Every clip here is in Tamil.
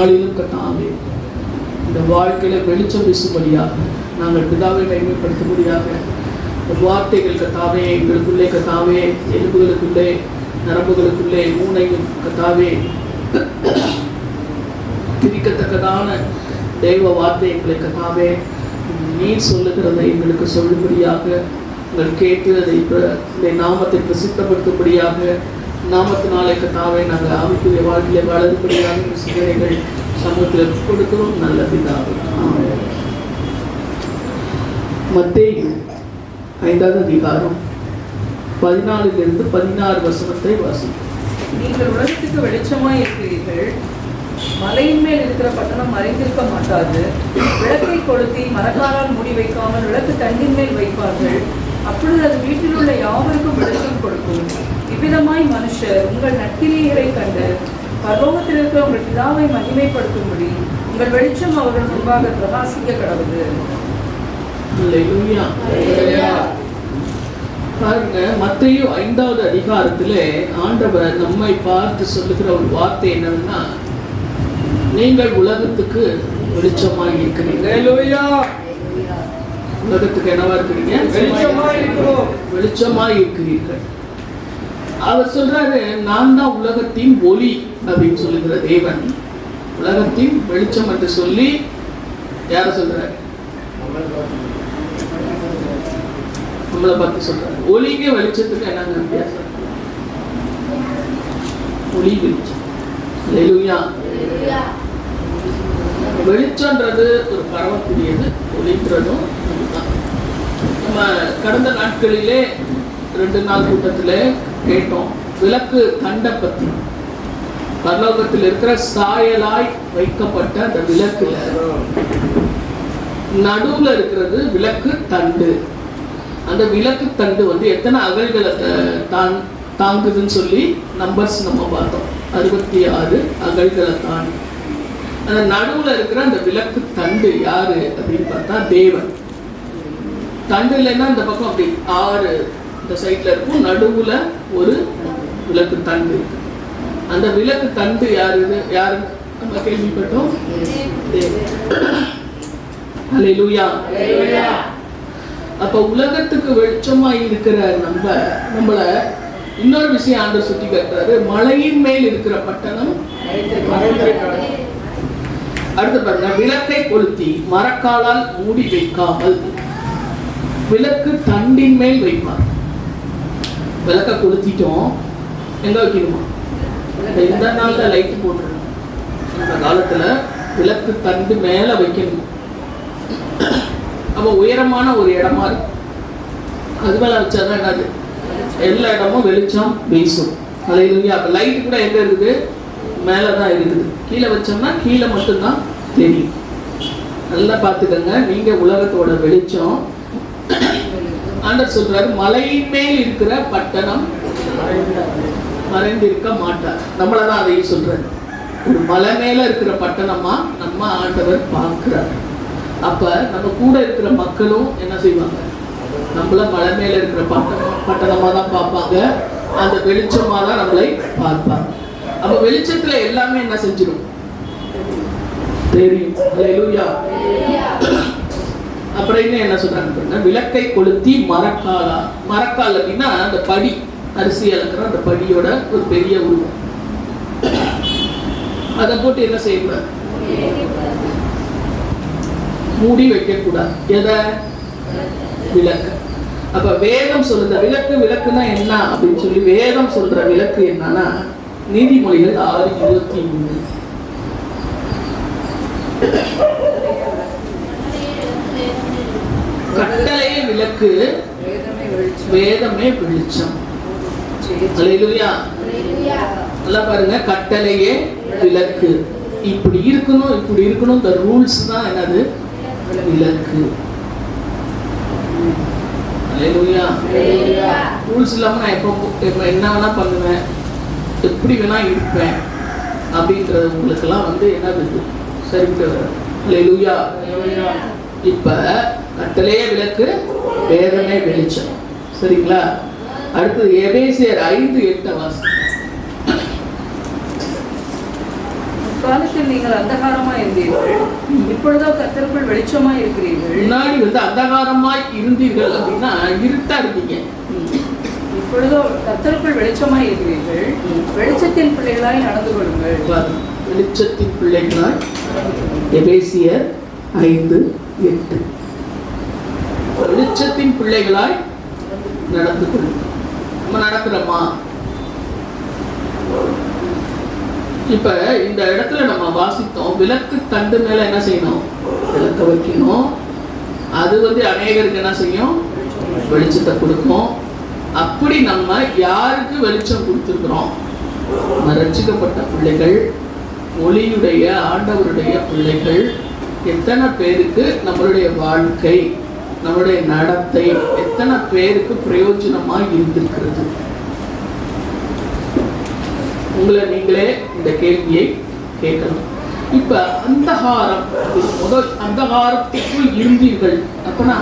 நாளிலும் கர்த்தாவே இந்த வாழ்க்கையில வெளிச்சம் வீசும்படியாக நாங்கள் பிதாவை மைமைப்படுத்தும்படியாக வார்த்தைகள் கர்த்தாவே எங்களுக்குள்ளே கர்த்தாவே எலும்புகளுக்குள்ளே நரம்புகளுக்குள்ளே மூனையும் கர்த்தாவே பிரிக்கத்தக்கதான தெய்வ வார்த்தை எங்களை கர்த்தாவே நீர் சொல்லுகிறதை எங்களுக்கு சொல்லும்படியாக எங்கள் கேட்டு அதை இந்த நாமத்தை பிரசித்தப்படுத்தும்படியாக நாமத்தினாலே கர்த்தாவே நாங்கள் ஆவிக்குரிய வாழ்க்கையை வளரும்படியாக சிந்தனைகள் சமூகத்தில் கொடுக்கிறோம். நல்ல பிதாவே ஆமென். மத்தேயு 5வது அதிகாரம் 14 16 வசனத்தை வாசிப்போம். நீங்கள் உலகத்துக்கு வெளிச்சமாய் இருக்கிறீர்கள். மலையின் மேல் இருக்கிற பட்டணம் மறைந்திருக்க மாட்டாது. விளக்கை கொளுத்தி மரக்காலால் மூடி வைக்காமல் விளக்கு தண்டின் மேல் வைப்பார்கள். அப்பொழுது அது வீட்டில் உள்ள யாவருக்கும் வெளிச்சம் கொடுக்கும். இவ்விதமாய் மனுஷர் உங்கள் நற்கிரியைகளை கண்டு பரலோகத்தில் இருக்கிற உங்கள் பிதாவை மகிமைப்படுத்தும்படி உங்கள் வெளிச்சம் அவர்கள் முன்பாக பிரகாசிக்க கடவுது. பாருங்க, மத்தேயு 5வது அதிகாரத்திலே ஆண்டவர் நம்மை பார்த்து சொல்லுகிற ஒரு வார்த்தை என்னன்னா, நீங்கள் உலகத்துக்கு வெளிச்சமாய் இருக்கிறீர்கள். உலகத்துக்கு என்னவா இருக்கிறீங்க? வெளிச்சமாய் இருக்கிறீர்கள். அவர் சொல்றாரு, நான் தான் உலகத்தின் ஒளி அப்படின்னு சொல்லுகிற தேவன். உலகத்தின் வெளிச்சம் என்று சொல்லி யார சொல்றாரு? நம்மளை பார்த்து சொல்றாரு. ஒளிக்கு வெளிச்சத்துக்கு என்னங்க வித்தியாசம்? ஒளி வெளிச்சம். அல்லேலூயா. வெளிச்சம்ன்றது ஒரு பரவக்கூடியது, ஒளின்றதும் அதுதான். நம்ம கடந்த நாட்களிலே 2 நாள் கூட்டத்தில் கேட்டோம் விளக்கு தண்டை பத்தி. பரலோகத்தில் இருக்கிற சாயலாய் வைக்கப்பட்ட அந்த விளக்குல நடுவுல இருக்கிறது விளக்கு தண்டு. அந்த விளக்கு தண்டு எத்தனை அகல்களை தாங்குதுன்னு சொல்லி நம்பர்ஸ் நம்ம பார்த்தோம். 66 அகல்களை தாண்டி. அந்த நடுவுல இருக்கிற அந்த விளக்கு தண்டு யாரு அப்படின்னு பார்த்தா தேவன். தண்டு இல்லைன்னா இந்த பக்கம் அப்படி 6 இந்த சைட்ல இருக்கும், நடுவுல ஒரு விளக்கு தண்டு இருக்கு. அந்த விளக்கு தண்டு யாரு நம்ம கேள்விப்பட்டோம்? அல்லேலூயா. அப்ப உலகத்துக்கு வெளிச்சமா இருக்கிற நம்மள இன்னொரு விஷயம் ஆண்டவர் சுட்டி காட்டுறாரு, மலையின் மேல் இருக்கிற பட்டணம். அடுத்து பாருங்க, விளக்கை கொளுத்தி மரக்காலால் மூடி வைக்காமல் விளக்கு தண்டின் மேல் வைப்பார். விளக்க கொளுத்திட்டோம், எங்க வைக்கணுமா? இந்த நாள்ல லைட் போட்டுருக்கோம். அந்த காலத்துல விளக்கு தண்டு மேல வைக்கணும். அப்ப உயரமான ஒரு இடமா இருக்கும், அது மேல வச்சாதான் என்னது, எல்லா இடமும் வெளிச்சம் வீசும். அல்லேலூயா. அப்ப லைட் கூட எங்க இருக்குது? மேலதான் இருக்குது. கீழே வச்சோம்னா கீழே மட்டும்தான் தெரியும். நல்லா பார்த்துக்கங்க, நீங்க உலகத்தோட வெளிச்சம். ஆண்டவர் சொல்றாரு, மலையின் மேல் இருக்கிற பட்டணம் மறைந்திருக்க மாட்டார். நம்மளதான் அதையும் சொல்றாரு. ஒரு மலை மேல இருக்கிற பட்டணமா நம்ம ஆண்டவர் பார்க்கிறார். அப்ப நம்ம கூட இருக்கிற மக்களும் என்ன செய்வாங்க? நம்மள மலை மேல இருக்கிற பட்டணமா தான் பார்ப்பாங்க. அந்த வெளிச்சமா தான் நம்மளை பார்ப்பாங்க. அப்ப வெளிச்சத்துல எல்லாமே என்ன செஞ்சிடும்? தெரியும். அல்லேலூயா. அப்புறம் என்ன சொல்றாங்க? விளக்கை கொளுத்தி மரக்கால் அப்படின்னா அந்த படி, அரிசி அளக்கிற அந்த படியோட ஒரு பெரிய உருவம். அதை போட்டு என்ன செய்யக்கூடாது? மூடி வைக்க கூடாது. எதை? விளக்கு. அப்ப வேதம் சொல்லுற விளக்குன்னா என்ன அப்படின்னு சொல்லி வேதம் சொல்ற விளக்கு என்னன்னா, நீதிமொழிகள் 6:23. கட்டளையே விளக்கு, வேதமே வெளிச்சம். அல்லேலூயா. நல்லா பாருங்க, கட்டளையே விளக்கு. இப்படி இருக்கணும், இந்த ரூல்ஸ் தான் என்னது? விளக்கு. அல்லேலூயா. ரூல்ஸ் இல்லாம நான் எப்ப என்ன வேணா பண்ணுவேன், எப்படி வேணா இருப்பேன் அப்படின்றது உங்களுக்கெல்லாம் என்னது சரிவிட்டு வர. அல்லேலூயா. இப்ப கட்டளையே விளக்கு, வேதமே வெளிச்சம். சரிங்களா? அடுத்து எபேசியர் 5:8 வாசி. முற்காலத்தில் நீங்கள் அந்தகாரமாய் இருந்தீர்கள், இப்பொழுதோ கர்த்தருக்குள் வெளிச்சமாய் இருக்கிறீர்கள். முன்னாடி அந்தகாரமாய் இருந்தீர்கள் அப்படின்னா இருட்டா இருந்தீங்க. இப்பொழுதோ கர்த்தருக்குள் வெளிச்சமாய் இருக்கிறீர்கள், வெளிச்சத்தின் பிள்ளைகளாய் நடந்து கொள்ளுங்கள். வெளிச்சத்தின் பிள்ளைகளாய், எபேசியர் 5:8. வெளிச்சத்தின் பிள்ளைகளாய் நடந்து கொள்ளுங்கள். நம்ம நடக்கிறோமா? இப்ப இந்த இடத்துல நம்ம வாசித்தோம், விளக்கு தண்டு மேல என்ன செய்யணும்? விளக்க வைக்கணும். அது அநேகருக்கு என்ன செய்யும்? வெளிச்சத்தை கொடுக்கும். அப்படி நம்ம யாருக்கு வெளிச்சம் கொடுத்துருக்கிறோம்? ரட்சிக்கப்பட்ட பிள்ளைகள், ஒளியுடைய ஆண்டவருடைய பிள்ளைகள். எத்தனை பேருக்கு நம்மளுடைய வாழ்க்கை, நம்மளுடைய நடத்தை எத்தனை பேருக்கு பிரயோஜனமாக இருந்திருக்கிறது? உங்களை நீங்களே இந்த கேள்வியை கேட்கணும். இப்ப அந்தகாரம், முதல் அந்தகாரத்திற்குள் இருந்தீர்கள் அப்படின்னா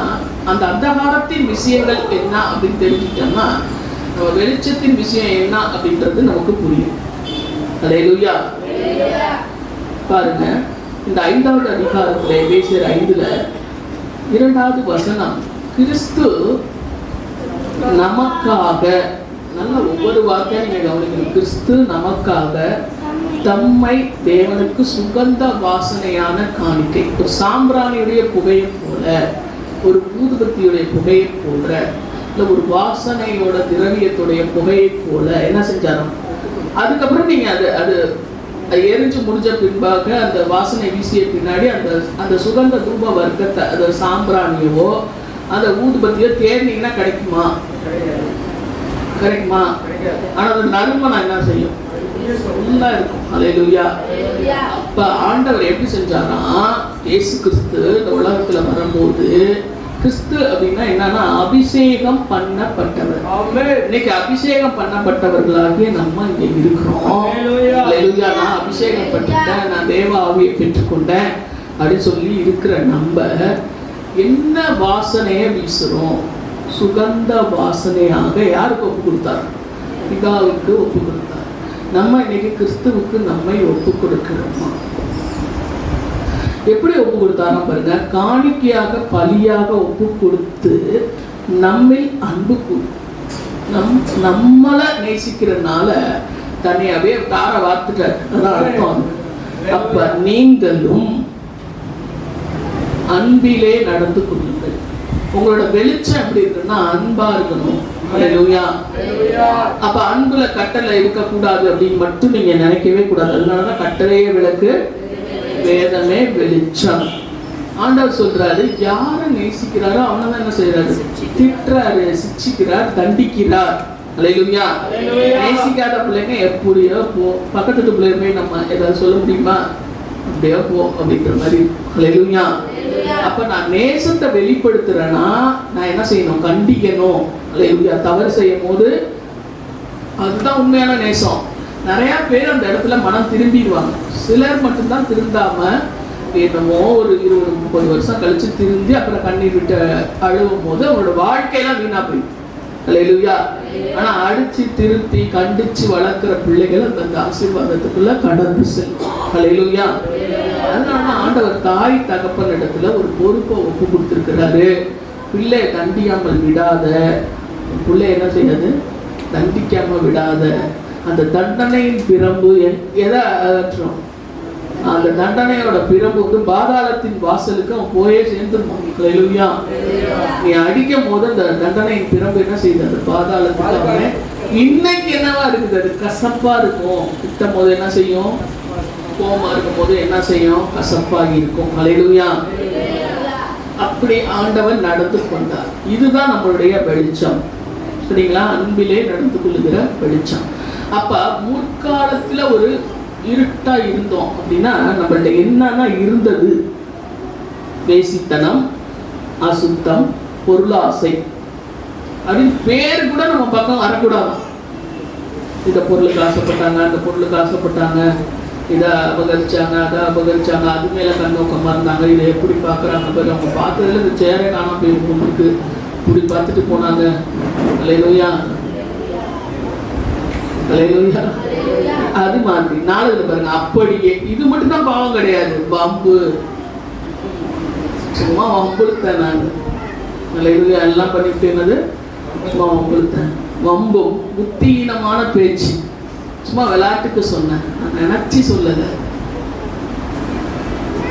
அந்த அந்தகாரத்தின் விஷயங்கள் என்ன அப்படின்னு தெரிஞ்சுட்டோம்னா நம்ம வெளிச்சத்தின் விஷயம் என்ன அப்படின்றது நமக்கு புரியும். அல்லேலூயா. பாருங்க, இந்த 5வது அதிகாரத்துல எபேசியர் 5ல 2வது வசனம், கிறிஸ்து நமக்காக, நல்ல ஒவ்வொரு வார்த்தையும் நீங்க கவனிக்கணும். கிறிஸ்து நமக்காக தம்மை தேவனுக்கு சுகந்த வாசனையான காணிக்கை, ஒரு சாம்பிராணியுடைய புகையை போல, ஒரு ஊதுபத்தியுடைய புகையை போல, இல்லை ஒரு வாசனையோட திரவியத்துடைய புகையை போல என்ன செஞ்சாலும். அதுக்கப்புறம் நீங்க அது எரிஞ்சு முடிஞ்ச பின்பாக அந்த வாசனை வீசிய பின்னாடி அந்த சுகந்த தூப வர்க்கத்தை, அந்த சாம்பிராணியவோ அந்த ஊதுபத்தியோ தேர்ந்தீங்கன்னா கிடைக்குமா? கிடைக்குமா? ஆனா அந்த நறுமணம் என்ன செய்யும்? இருக்கும். அல்லேலூயா. அப்ப ஆண்டவர் எப்படி செஞ்சாரா? இயேசு கிறிஸ்து இந்த உலகத்துல வரும்போது, கிறிஸ்து அப்படின்னா என்னன்னா அபிஷேகம் பண்ணப்பட்டவர். இன்னைக்கு அபிஷேகம் பண்ணப்பட்டவர்களாகிய நம்ம இங்க இருக்கிறோம். அல்லேலூயா. நான் அபிஷேகம் பண்ணிட்டேன், நான் தேவ ஆவியை பெற்றுக்கொண்டேன் அப்படின்னு சொல்லி இருக்கிற நம்ம என்ன வாசனையை வீசுறோம்? சுகந்த வாசனையாக யாருக்கு ஒப்பு கொடுத்தார்? பிதாவுக்கு ஒப்பு கொடுத்தார். நம்ம இன்னைக்கு கிறிஸ்துவுக்கு நம்மை ஒப்பு கொடுக்கிறோமா? எப்படி ஒப்பு கொடுத்தாரா பாருங்க. காணிக்கையாக பலியாக ஒப்பு கொடுத்து நம்மை அன்பு நம்மளை நேசிக்கிறதுனால தன்னையாவே தார வார்த்துட்டார். அதான் அர்த்தம். அப்ப நீங்களும் அன்பிலே நடந்து கொள்ளுங்கள். உங்களோட வெளிச்சம் எப்படி இருக்குன்னா அன்பா இருக்கணும். அல்லேலூயா. அப்ப அன்புல கட்டளை இருக்கக்கூடாது அப்படின்னு மட்டும் நீங்க நினைக்கவே கூடாது. அதனாலதான் கட்டளையே விளக்கு, வேதமே வெளிச்சம். ஆண்டவர் சொல்றாரு, யாரை நேசிக்கிறாரோ அவனதான் என்ன செய்யறாரு? திட்டுறாரு, சிச்சிக்கிறார், தண்டிக்கிறார். அல்லேலூயா. நேசிக்காத பிள்ளைங்க எப்படியோ போ, பக்கத்து பிள்ளைங்க நம்ம ஏதாவது சொல்ல முடியுமா? அப்படியே போ அப்படிங்கிற மாதிரி. அல்லேலூயா. அப்ப நான் நேசத்தை வெளிப்படுத்துறேன்னா நான் என்ன செய்யணும்? கண்டிக்கணும். அல்லேலூயா. தவறு செய்யும் போது அதுதான் உண்மையான நேசம். நிறைய பேர் அந்த இடத்துல மனம் திரும்பிடுவாங்க. சிலர் மட்டும்தான் திருந்தாம என்னமோ ஒரு 20-30 வருஷம் கழிச்சு திருந்தி அப்புறம் கண்ணீர் விட்டு அழுவும் போது அவங்களோட வாழ்க்கையெல்லாம் வீணா போயிடும். அல்லேலூயா. ஆனா அடிச்சு திருத்தி கண்டிச்சு வளர்க்கிற பிள்ளைகள் அந்த ஆசீர்வாதத்துக்குள்ள கடந்து செல்லும். அல்லேலூயா. அதனால ஆண்டவர் தாய் தகப்பன் இடத்துல ஒரு பொறுப்பை ஒப்பு கொடுத்திருக்கிறாரு. பிள்ளை தண்டிக்காமல் விடாத, பிள்ளை என்ன செய்யாது? தண்டிக்காம விடாத. அந்த தண்டனையின் பிரம்பு எதை அகற்றும்? அந்த தண்டனையோட பிரம்பு பாதாளத்தின் வாசலுக்கு அவன் போயே சேர்ந்துருவான். அல்லேலூயா. நீ அடிக்கும் போது அந்த தண்டனையின் பிரம்பு என்ன செய்யுது? அந்த பாதாளத்துக்கு இன்னைக்கு என்னவா இருக்குது? அது கசப்பா இருக்கும். திட்டம் போது என்ன செய்யும்? கோபமா இருக்கும் போது என்ன செய்யும்? கசப்பாகி இருக்கும். அல்லேலூயா. அப்படி ஆண்டவன் நடந்து கொண்டார். இதுதான் நம்மளுடைய வெளிச்சம். சரிங்களா? அன்பிலே நடந்து கொள்ளுகிற வெளிச்சம். அப்ப முற்காலத்துல ஒரு இருட்டா இருந்தோம் அப்படின்னா நம்மள்ட்ட என்னன்னா இருந்தது? வேசித்தனம், அசுத்தம், பொருளாசை அப்படின்னு பேரு கூட நம்ம பக்கம் வரக்கூடாது. இந்த பொருளுக்கு ஆசைப்பட்டாங்க, அந்த பொருளுக்கு ஆசைப்பட்டாங்க, இதை அபகரிச்சாங்க, அதை அபகரிச்சாங்க, அது மேல கண்ணோக்கமா இருந்தாங்க. இதை எப்படி பாக்குறாங்க பாரு, அவங்க பார்த்ததுல இந்த சேரை காணாம போயிருக்கு, இப்படி பார்த்துட்டு போனாங்க. அல்லேலூயா. அல்லேலூயா. அது மாதிரி நாலுல பாருங்க, அப்படியே இது மட்டும் தான் பாவம் கிடையாது. வம்பு, சும்மா வம்புழுத்தேன் நான் எல்லாம் பண்ணிட்டு என்னது சும்மா வம்புழுத்தேன். வம்பும் புத்தியீனமான பேச்சு சும்மா விளையாட்டுக்கு சொன்னேன், நான் நினைச்சு சொல்லல.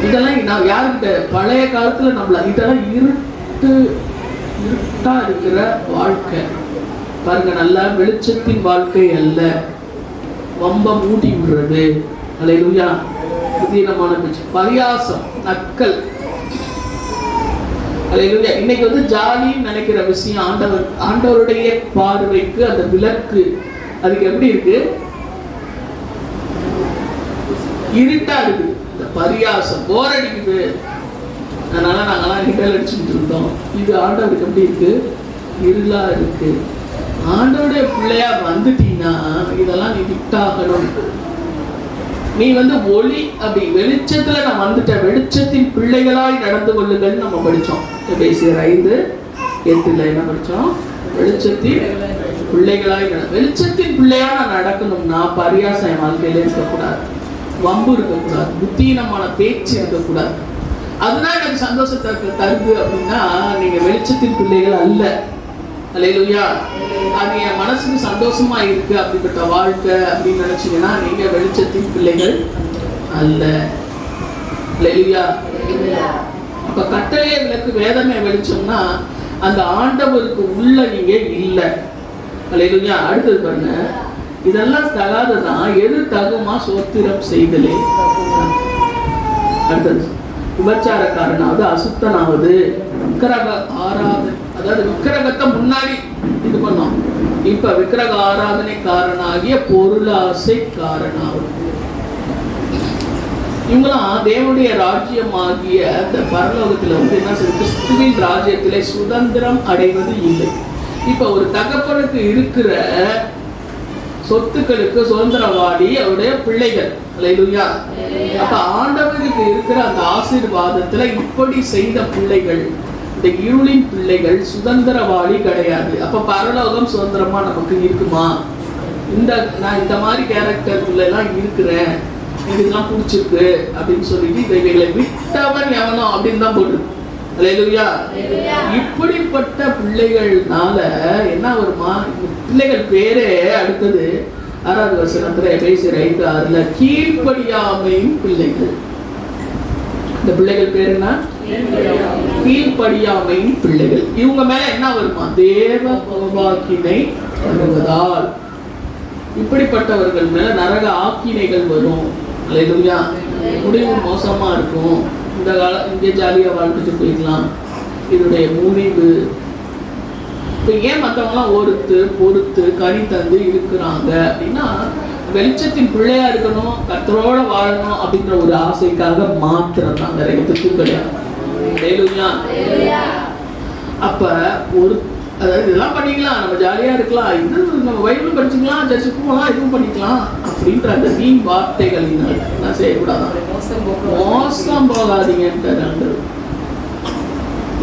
இதெல்லாம் நான் யாருக்கிட்ட பழைய காலத்துல நம்மள இதெல்லாம் இருட்டா இருக்கிற வாழ்க்கை பாருங்க. நல்லா வெளிச்சத்தின் வாழ்க்கை அல்ல, வம்ப மூடி விடுறது. அல்லேலூயா. புதினமான பேச்சு, பரியாசம், நக்கல். அல்லேலூயா. இன்னைக்கு வந்து ஜாலின்னு நினைக்கிற விஷயம் ஆண்டவருடைய பார்வைக்கு அந்த விளக்கு அதுக்கு எப்படி இருக்கு? இருட்டா இருக்கு. இந்த பரியாசம் போர் அடிக்குது, அதனால நாங்கெல்லாம் கிண்டல் அடிச்சுட்டு இருந்தோம். இது ஆண்டவருக்கு எப்படி இருக்கு? இருளா இருக்கு. ஆண்டவருடைய பிள்ளையா வந்துட்டீங்கன்னா இதெல்லாம் நீ விட்டாகணும். நீ வந்து ஒளி, அப்படி வெளிச்சத்துல நான் வந்துட்டேன், வெளிச்சத்தின் பிள்ளைகளாய் நடந்து கொள்ளுங்கள் நம்ம படிச்சோம். எபேசியர் 5:8 என்ன படிச்சோம்? வெளிச்சத்தின் பிள்ளைகளாய் வெளிச்சத்தின் பிள்ளையா நான் நடக்கணும்னா பரியாசம் என் வாழ்க்கையில இருக்கக்கூடாது, வம்பு இருக்கக்கூடாது, புத்தீனமான பேச்சு இருக்கக்கூடாது. அதுதான் எனக்கு சந்தோஷத்தை தருது அப்படின்னா நீங்க வெளிச்சத்தின் பிள்ளைகள் அல்ல. அல்லேலூயா. அது என் மனசுக்கு சந்தோஷமா இருக்கு அப்படிப்பட்ட வாழ்க்கை அப்படின்னு நினைச்சீங்கன்னா நீங்க வெளிச்சத்தின் பிள்ளைகள் அல்ல. அல்லேலூயா. அப்ப கட்டளையே விளக்கு, வேதமே வெளிச்சம்னா அந்த ஆண்டவருக்கு உள்ள நீங்க இல்லை. அல்லேலூயா. அடுத்தது பாருங்க, இதெல்லாம் தகாததான், எது தகுமா சோத்திரம் செய்தலே. அடுத்தது, விபச்சாரக்காரனாவது அசுத்தனாவது விக்கிரக ஆராதனை, அதாவது விக்கிரகத்தை முன்னாடி இது பண்ணோம், இப்ப விக்கிரக ஆராதனைக்காரனாகிய பொருளாசைக்காரனாவது. இவங்களாம் தேவனுடைய ராஜ்யமாகிய அந்த பரலோகத்துல வந்து என்ன சொல்றது? கிறிஸ்துவின் ராஜ்யத்திலே சுதந்திரம் அடைவது இல்லை. இப்ப ஒரு தகப்பனுக்கு இருக்கிற சொத்துக்களுக்கு சுதந்திரவாடி அவருடைய பிள்ளைகள். அல்லேலூயா. அப்ப ஆண்டவருக்கு இருக்கிற அந்த ஆசீர்வாதத்துல இப்படி செய்த பிள்ளைகள், இந்த இருளின் பிள்ளைகள் சுதந்திரவாளி கிடையாது. அப்ப பரலோகம் சுதந்திரமா நமக்கு இருக்குமா? நான் இந்த மாதிரி கேரக்டர்ல எல்லாம் இருக்கிறேன், இதெல்லாம் பிடிச்சிருக்கு அப்படின்னு சொல்லிட்டு இவைகளை விட்டவன் எவனோ அப்படின்னு தான் போட்டு. அல்லேலூயா. இப்படிப்பட்ட பிள்ளைகள்னால என்ன வருமா? பிள்ளைகள் பேரே அடுத்தது 6வது வசனத்துல எபேசியர் 5:6 கீழ்ப்படியாமையின் பிள்ளைகள். இந்த பிள்ளைகள் பேர் என்ன? கீழ்ப்படியாமையின் பிள்ளைகள். இவங்க மேல என்ன வருமா? தேவ கோபாக்கினை வருவதால் இப்படிப்பட்டவர்கள் மேல நரக ஆக்கினைகள் வரும். அல்லேலூயா. முடிவு மோசமா இருக்கும். இந்த காலம் இங்கே ஜாலியா வாழ்ந்துட்டு போயிடலாம், இதனுடைய முடிவு. இப்போ ஏன் மற்றவங்களாம் பொறுத்து கனி தந்து இருக்கிறாங்க அப்படின்னா வெளிச்சத்தின் பிள்ளையா இருக்கணும், கர்த்தரோட வாழணும் அப்படின்ற ஒரு ஆசைக்காக மாத்திரம் தான், வேற எதுக்கும் கிடையாது. அல்லேலூயா. அப்ப அதாவது இதெல்லாம் பண்ணிக்கலாம், நம்ம ஜாலியா இருக்கலாம், இன்னும் நம்ம பைபிள் படிச்சுக்கலாம், சர்ச்சுக்கு போகலாம், இதுவும் பண்ணிக்கலாம் அப்படின்ற அந்த வீண் வார்த்தைகளினால் என்ன செய்யக்கூடாது? மோசம் போகாதீங்கன்றாரு.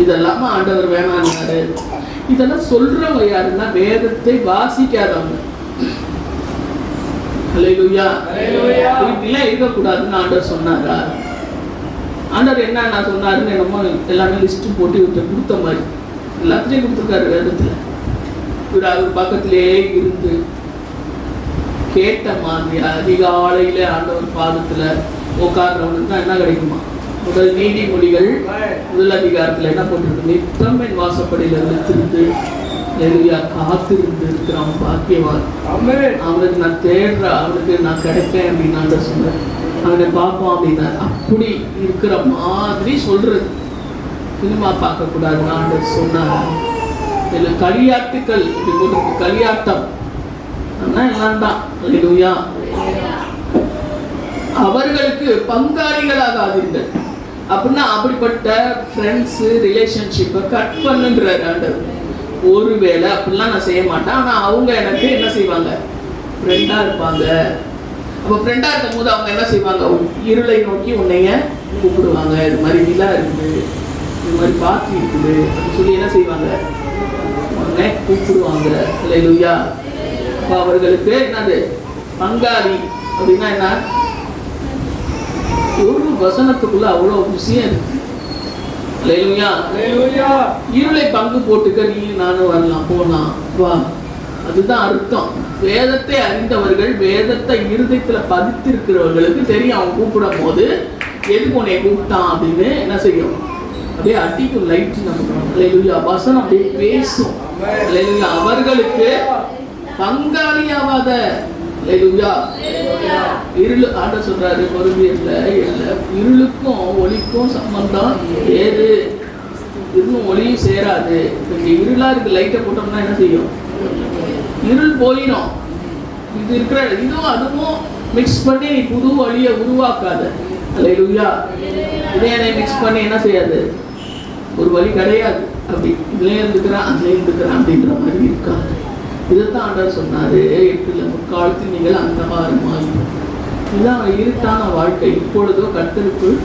இதெல்லாம ஆண்டவர் வேணான்னாரு. இதெல்லாம் சொல்றவங்க யாருன்னா வேதத்தை வாசிக்காதவங்க. அல்லேலூயா. இப்படிலாம் இருக்கக்கூடாதுன்னு ஆண்டவர் சொன்னாரா? ஆண்டவர் என்ன சொன்னாருன்னு என்னமோ எல்லாமே லிஸ்ட் போட்டு கொடுத்த மாதிரி எல்லாத்தையும் கொடுத்துருக்காரு வேதத்துல. இவர் அவர் பக்கத்திலேயே இருந்து கேட்ட மாதிரி அதிகாலையில ஆண்டவர் பாதத்துல உட்கார்றவனுக்கு தான் என்ன கிடைக்குமா? முதல் நீதிமொழிகள் 1 அதிகாரத்துல என்ன போட்டிருக்கு? நித்தம் என் வாசப்படியில நிறுத்திருந்து நெருங்கியா காத்திருந்து இருக்கிறான் பாக்கியவான். அவனுக்கு நான் தேடுறேன், அவனுக்கு நான் கிடைப்பேன் அப்படின்னு ஆண்டவர் சொன்னேன். அவனை பார்ப்போம் அப்படின்னா அப்படி இருக்கிற மாதிரி சொல்றது. சினிமா பார்க்க கூடாதுன்னு ஆண்டவர் சொன்னார். இதுல களியாட்டுக்கள் இப்படி போட்டு களியாட்டம் எல்லாம் தான். அல்லேலூயா. அவர்களுக்கு பங்காளிகளாகாதீர்கள் அப்படின்னா அப்படிப்பட்ட ஃப்ரெண்ட்ஸ் ரிலேஷன்ஷிப்பை கட் பண்ணுன்றாரு ஆண்டவர். ஒருவேளை அப்படிலாம் நான் செய்ய மாட்டேன், ஆனா அவங்க எனக்கு என்ன செய்வாங்க? ஃப்ரெண்டா இருப்பாங்க. அப்போ ஃப்ரெண்டா இருக்கும் போது அவங்க என்ன செய்வாங்க? இருளை நோக்கி உன்னைய கூப்பிடுவாங்க. இது மாதிரி நிலா இருக்குது, இது மாதிரி பார்ட்டி இருக்குது அப்படின்னு சொல்லி என்ன செய்வாங்க? உன்னை கூப்பிடுவாங்க. அல்லேலூயா. அப்போ அவர்களுக்கு என்னது? பங்காளி அப்படின்னா என்ன? ஒரு வசனத்துக்குள்ள அவ்வளோ விஷயம் இருக்கு. அல்லேலூயா. இருளை பங்கு போட்டுக்க நீ நானும் வரலாம், போலாம், வா. அதுதான் அர்த்தம். வேதத்தை அறிந்தவர்கள், வேதத்தை இருதயத்துல பதித்திருக்கிறவர்களுக்கு தெரியும் அவன் கூப்பிடும் போது எதுக்கு உன்னை கூப்பிட்டான் அப்படின்னு என்ன செய்யும். அப்படியே அடிக்கும் லைட் நம்ம. அல்லேலூயா. வசனம் அப்படியே பேசும். அல்லேலூயா. அவர்களுக்கு பங்காளியாவாத. அல்லேலூயா. இருளு ஆண்டவர் சொல்றாரு பொறுமையில இருளுக்கும் ஒளிக்கும் சம்பந்தம் ஏது? இன்னும் ஒளியும் சேராது. இங்க இருளா இருக்கு, லைட்டை போட்டோம்னா என்ன செய்யும்? இருள் போயிடும். இது இருக்கிற இதுவும் அதுவும் மிக்ஸ் பண்ணி நீ புது வழியை உருவாக்காத. அல்லேலூயா. இதே மிக்ஸ் பண்ணி என்ன செய்யாது? ஒரு வழி கிடையாது. அப்படி இதுலயே இருந்துக்கிறான் அதுலயே இருந்துக்கிறான் அப்படின்ற மாதிரி இருக்காது. இதைத்தான் ஆண்டவர் சொன்னாரு, 8 முற்காலத்தில் நீங்கள் அந்தகாரமாய். இதுதான் இருட்டான வாழ்க்கை. இப்பொழுதோ கர்த்தருக்குள்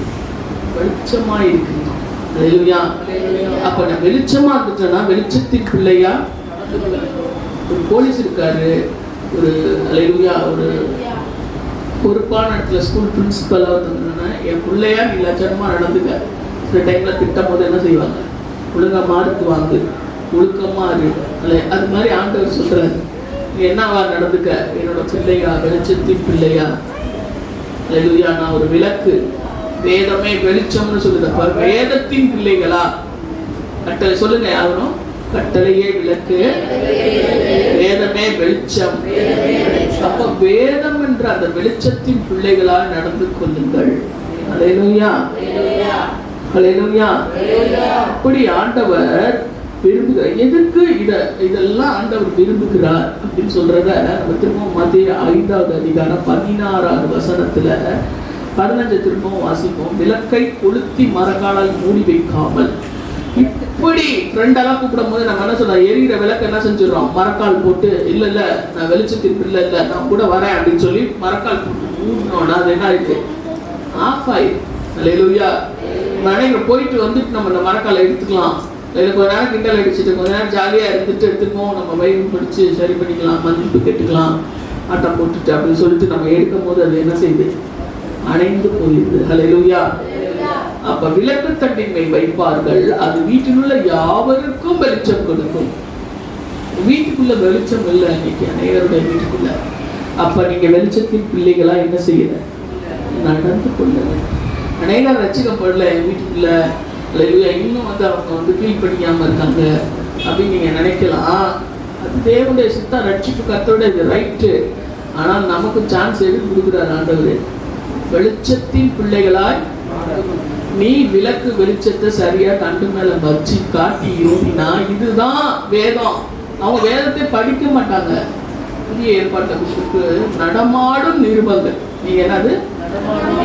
வெளிச்சமாய் இருக்கிறோம். அல்லேலூயா. அப்ப நான் வெளிச்சமா இருந்துட்டேன்னா வெளிச்சத்தின் பிள்ளையா. ஒரு போலீஸ் இருக்காரு, ஒரு அல்லேலூயா, ஒரு பொறுப்பான இடத்துல ஸ்கூல் பிரின்சிபலாக இருந்தாங்கன்னா என் பிள்ளையா நீ லட்சணமா நடந்துக்க. சில டைம்ல திட்டம் போது என்ன செய்வாங்க? ஒழுங்கா மார்க் வாங்கு, ஒழுக்கமா இரு. அது மாதிரி ஆண்டவர் சொல்றாரு, நீ என்னவா நடந்துக்க, என்னோட பிள்ளையா, வெளிச்சத்தின் பிள்ளையா. அல்லேலூயா. நான் ஒரு விளக்கு, வேதமே வெளிச்சம்னு சொல்லுதப்ப வேதத்தின் பிள்ளைகளா. கட்டளை சொல்லுங்க யாரும். கட்டளையே விளக்கு, வேதமே வெளிச்சம். அப்ப வேதம் என்ற அந்த வெளிச்சத்தின் பிள்ளைகளா நடந்து கொள்ளுங்கள். அல்லேலூயா. அல்லேலூயா. அப்படி ஆண்டவர் விரும்புகிறார். எதுக்கு இதெல்லாம் ஆண்டவர் விரும்புகிறார் அப்படின்னு சொல்றத நம்ம திரும்பவும் மத்திய 5வது அதிகாரம் 16வது வசனத்துல 15 திரும்பவும் வாசிப்போம். விளக்கை கொளுத்தி மரக்காலால் மூடி வைக்காமல். இப்படி ஃப்ரெண்டெல்லாம் கூப்பிடும் போது நம்ம என்ன சொல்றோம்? எரிகிற விளக்கு என்ன செஞ்சிடறோம்? மரக்கால் போட்டு இல்ல நான் வெளிச்சத்திற்கு இல்ல நான் கூட வரேன் அப்படின்னு சொல்லி மரக்கால் போட்டு மூடணும்னா அது என்ன ஆயிடுச்சு? ஆஃப் ஆயிடும். அல்லேலூயா. மனைவி போயிட்டு வந்துட்டு நம்ம இந்த மரக்காலை எடுத்துக்கலாம். கொஞ்ச நேரம் கிண்டல் அடிச்சுட்டு கொஞ்ச நேரம் ஜாலியா இருந்துட்டு எடுத்துப்போம். நம்ம பைபிள் படிச்சு சரி பண்ணிக்கலாம், மதிப்பு கேட்டுக்கலாம், ஆட்டம் போட்டுட்டு அப்படின்னு சொல்லிட்டு நம்ம எடுக்கும் போது அது என்ன செய்யுது? அணைந்து போயிடுது. அல்லேலூயா. அப்ப விளக்கு தட்டின் மேல் வைப்பார்கள், அது வீட்டிலுள்ள யாவருக்கும் வெளிச்சம் கொடுக்கும். வீட்டுக்குள்ள வெளிச்சம் இல்லை இன்னைக்கு அனைவருடைய வீட்டுக்குள்ள. அப்ப நீங்க வெளிச்சத்தின் பிள்ளைகளா என்ன செய்யல? நடந்து கொள்ளுங்க. அனைவரும் ரட்சிக்கப்படல என் வீட்டுக்குள்ள. இன்னும் அவங்க கீழ்படியாம இருக்காங்க அப்படின்னு நீங்க நினைக்கலாம். அது தேவனுடைய சித்தம், ரட்சிப்பு கர்த்தருடைய இது ரைட்டு. ஆனால் நமக்கு சான்ஸ் எது கொடுக்குறாரு ஆண்டவர்? வெளிச்சத்தின் பிள்ளைகளாய் நீ விளக்கு வெளிச்சத்தை சரியா கண்டு மேல வச்சு காட்டி யோகினா இதுதான் வேதம். அவங்க வேதத்தை படிக்க மாட்டாங்க. புதிய ஏற்பாட்டுக்கு நடமாடும் நிருபங்கள். நீங்க என்னது?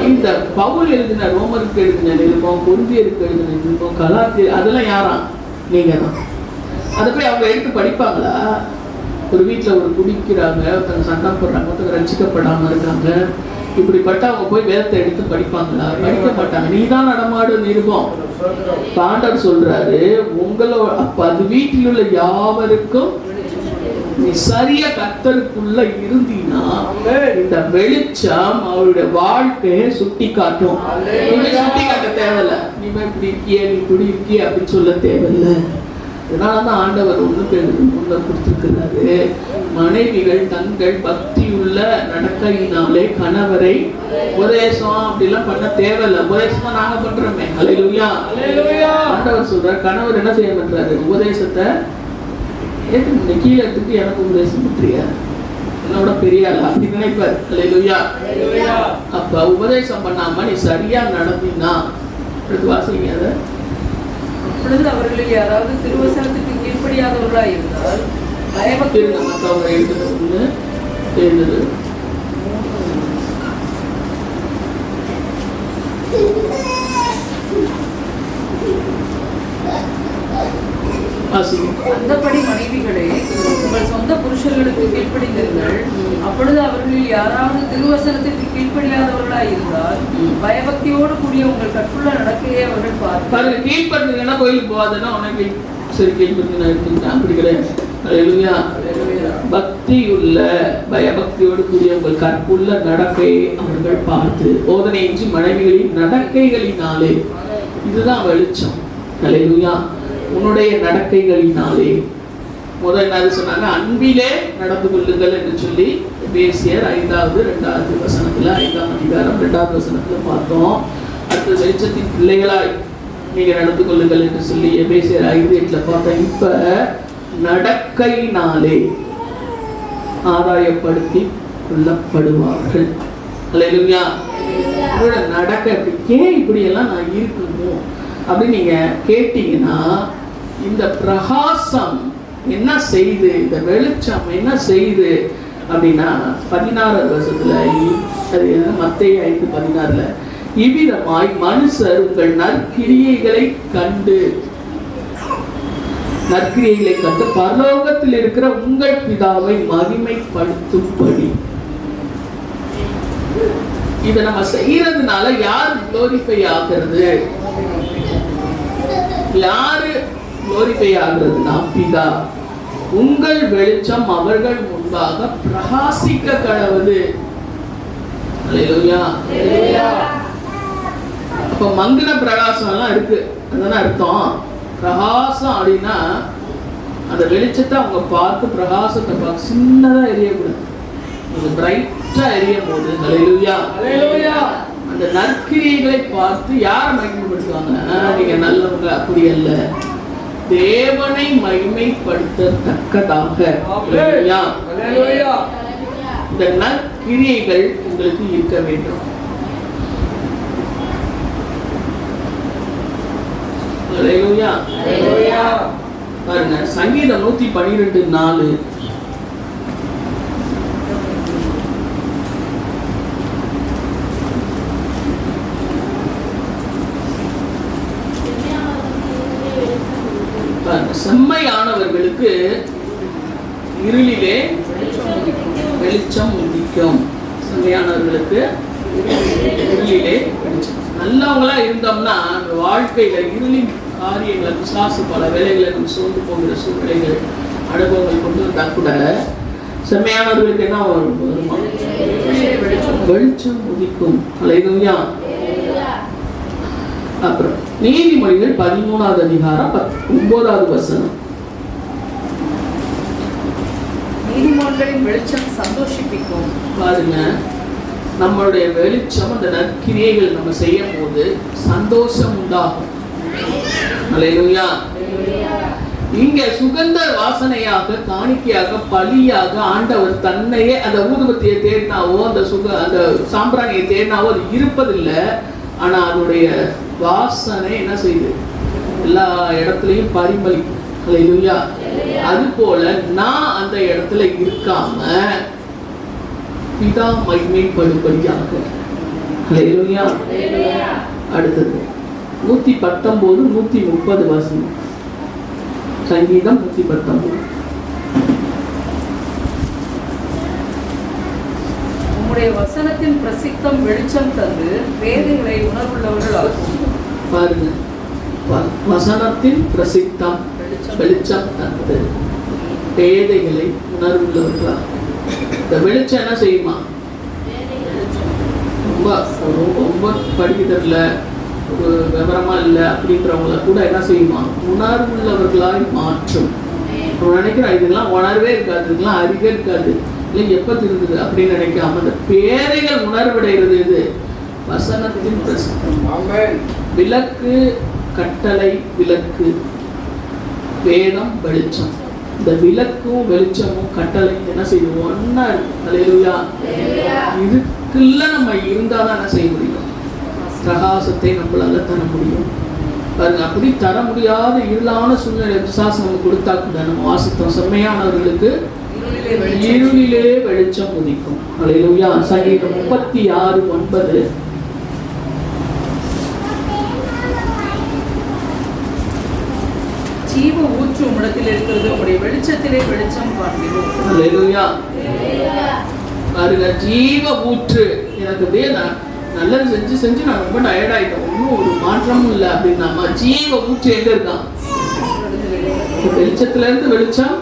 இந்த பவுல் எழுதின ரோமருக்கு எழுதின நிருபம், கொரிந்தியருக்கு எழுதின நிருபம், கலாத்திய, அதெல்லாம் யாரா? நீங்க தான். அதை போய் அவங்க எடுத்து படிப்பாங்களா? ஒரு வீட்டில் ஒரு குடிக்கிறாங்க, ஒருத்தங்க சண்டை போடுறாங்க, ஒருத்தங்க ரசிக்கப்படாம இருக்காங்க, இப்படிப்பட்ட அவங்க போய் வேதத்தை எடுத்து படிப்பாங்களா? படிக்க மாட்டாங்க. நீ தான் நடமாடும் நிருபம். ஆண்டவர் சொல்றாரு உங்களோட. அப்ப அது வீட்டில் உள்ள யாவருக்கும் நீ சரியா கர்த்தருக்குள்ள இருந்தீனா இந்த வெளிச்சம் அவருடைய வாழ்க்கையை சுட்டி காட்டும். சுட்டி காட்ட தேவையில்ல. நீ இப்படி இருக்கிய, நீ இப்படி இருக்கிய அப்படின்னு சொல்ல தேவையில்லை. இதனாலதான் ஆண்டவர் ஒண்ணு கொடுத்திருக்கிறாரு. மனைவிகள் தங்கள் பக்தியுள்ள நடக்கையினாலே கணவரை உபதேசம் அப்படிலாம் பண்ண தேவையில்லை. உபதேசமா நாங்க பண்றோமே. அல்லேலூயா. ஆண்டவர் சொல்றாரு கணவர் என்ன செய்ய பண்றாரு? உபதேசத்தை ஏற்று கீழே எடுத்துட்டு எனக்கு உபதேசம் பண்றியா, என்னோட பெரிய ஆள் அப்படி நினைப்பார். அல்லேலூயா. அப்ப உபதேசம் பண்ணாம நீ சரியா நடந்தீங்கன்னா அடுத்து வாசிங்க. அதை அப்பொழுது அவர்களில் யாராவது திருவசனத்துக்கு கீழ்ப்படியாதவர்களாய் இருந்தால் மற்றவங்க எழுதுறது எழுதுது. அந்தபடி மனைவிகளே உங்கள் சொந்த புருஷர்களுக்கு கீழ்ப்படிந்திருங்கள். அப்பொழுது அவர்களில் யாராவது திருவசனத்திற்கு கீழ்ப்படியாதவர்களாய் இருந்தால் பயபக்தியோடு கூடிய உங்கள் கற்புள்ள நடக்கையை அவர்கள் பார்ப்பார்கள். கீழ்படுறதுன்னா கோயிலுக்கு போகாதுன்னா உனக்கு சரி கீழ்படுத்தி நான் எடுத்துக்கிட்டேன் அப்படி கிடையாது. அல்லேலூயா. பக்தியுள்ள பயபக்தியோடு கூடிய உங்கள் கற்புள்ள நடக்கையை அவர்கள் பார்த்து போதனையின்றி மனைவிகளின் நடக்கைகளினாலே, இதுதான் வெளிச்சம். அல்லேலூயா. உன்னுடைய நடக்கைகளினாலே முதல் என்ன சொன்னாங்க? அன்பிலே நடந்து கொள்ளுங்கள் என்று சொல்லி எபேசியர் 5:2 வசனத்துல 5ஆம் அதிகாரம் 2வது வசனத்துல பார்த்தோம். அடுத்த வெளிச்சத்தின் பிள்ளைகளாய் நீங்க நடந்து கொள்ளுங்கள் என்று சொல்லி எபேசியர் 5:8 பார்த்தோம். இப்ப நடக்கையினாலே ஆதாயப்படுத்தி கொள்ளப்படுவார்கள். அல்லேலூயா. உங்களோட நடக்க ஏன் இப்படி எல்லாம் நான் இருக்கணுமோ அப்படின்னு நீங்க கேட்டீங்கன்னா, இந்த பிரகாசம் என்ன செய்து, இந்த வெளிச்சம் என்ன செய்து அப்படின்னா 16வது வருஷத்துல மத்தேயு 5:16 இவ்விதமாய் மனுஷர் உங்கள் நற்கிரியைகளை கண்டு பரலோகத்தில் இருக்கிற உங்கள் பிதாவை மகிமைப்படுத்தும்படி. இதை நம்ம செய்யறதுனால யாரு குளோரிஃபை ஆகிறது? யாரு குளோரிஃபை ஆகிறதுனா பிதா. உங்கள் வெளிச்சம் அவர்கள் முன்பாக பிரகாசிக்க கடவுது. அல்லேலூயா. அப்ப மங்கின பிரகாசம் எல்லாம் இருக்கு, அதுதான் அர்த்தம். பிரகாசம் அப்படின்னா அந்த வெளிச்சத்தை அவங்க பார்த்து பிரகாசத்தை பார்த்து சின்னதா எரியக்கூடாது, பிரைட்டா எரியும் போது அல்லேலூயா அந்த நற்கிரியைகளை பார்த்து யாரை மகிமைப்படுத்துவாங்க? நீங்க நல்லவங்க, அப்படி அல்ல, தேவனை மகிமைப்படுத்தத்தக்கதாக இந்த நற்கிரியைகள் உங்களுக்கு இருக்க வேண்டும். பாருங்க, சங்கீதம் 112:4 செம்மையானவர்களுக்கு இருளிலே வெளிச்சம் உதிக்கும். செம்மையானவர்களுக்கு இருளிலே வெளிச்சம். நல்லவங்களா இருந்தோம்னா வாழ்க்கையில இருளின் காரியங்களை, பிசாசு பல வேலைகளை நம்ம சோர்ந்து போகிற சூழ்நிலைகள் அனுபவங்கள் கொண்டு வந்தா கூட செம்மையானவர்களுக்கு என்ன வருமா? வெளிச்சம் உதிக்கும். அல்லேலூயா. அப்புறம் நீதிமொழிகள் 13வது அதிகாரம் 9வது வசனம். நீதிமொழிகளின் வெளிச்சம் சந்தோஷிப்பிக்கும். பாருங்க, நம்மளுடைய வெளிச்சம், அந்த நற்கிரியைகள் நம்ம செய்யும் போது சந்தோஷம் உண்டாகும். அல்லேலூயா. இங்க சுகந்த வாசனையாக, காணிக்கையாக, பலியாக ஆண்டவர் தன்னையே, அந்த ஊதுபத்தியை தேடினாவோ அந்த அந்த சாம்பிராணியை தேடினாவோ அது இருப்பதில்லை. ஆனா அதனுடைய வாசனை என்ன செய்யுது? எல்லா இடத்துலையும் பரிமளிக்கும். அல்லேலூயா. அது போல நான் அந்த இடத்துல இருக்காம பிதா மகிமைப்படும்படியாக. அல்லேலூயா. அடுத்தது 119 130 வசனம். சங்கீதம் 119. உம்முடைய வசனத்தின் பிரசித்தம் வெளிச்சம் தந்து வேதங்களை உணர்வுள்ளவர்கள் ஆகும். பாருங்க, வசனத்தின் பிரசித்தம் வெளிச்சம் தந்து வேதைகளை உணர்வுள்ளவர்களா. இந்த வெளிச்சம் என்ன செய்யுமா? ரொம்ப படிக்க தெரியல, ஒரு விவரமா இல்லை அப்படின்றவங்கள கூட என்ன செய்யுமா? உணர்வுள்ளவர்களாய் மாற்றும். நினைக்கிறோம் இதெல்லாம் உணர்வே இருக்காது, இதெல்லாம் அறிவே இருக்காது, இல்லை எப்ப திருந்தது அப்படின்னு நினைக்காம அந்த பேரைகள் உணர்வடைகிறது. இது வசனத்தின் பிரசித்தம். விளக்கு, கட்டளை, விளக்கு, வேதம், வெளிச்சம். இந்த விளக்கும் வெளிச்சமும் கட்டளை என்ன செய்யும்? ஒன்னா இருக்கு. அல்லேலூயா. இதுக்குள்ள நம்ம இருந்தாதான் என்ன செய்ய முடியும்? பிரகாசத்தை நம்மளால தர முடியும். பாருங்க, அப்படி தர முடியாத இருளான சூழ்நிலை பிசாசு நம்ம கொடுத்தா கூட நம்ம வாசித்தோம், செம்மையானவர்களுக்கு இருளிலே வெளிச்சம் உதிக்கும். அல்லேலூயா. சங்கீதம் 36:9. ஜீவ ஊற்று உம்மிடத்தில் இருக்கிறது, உம்முடைய வெளிச்சத்திலே வெளிச்சம் காண்கிறோம். அல்லேலூயா. பாருங்க, ஜீவ ஊற்று. எனக்கு அப்படியே நல்லது செஞ்சு செஞ்சு நான் ரொம்ப டயர்ட் ஆயிட்டேன், ஒன்றும் ஒரு மாற்றமும் இல்லை அப்படின்னா ஜீவ ஊற்று எங்க இருக்கான்? வெளிச்சத்துல இருந்து வெளிச்சம்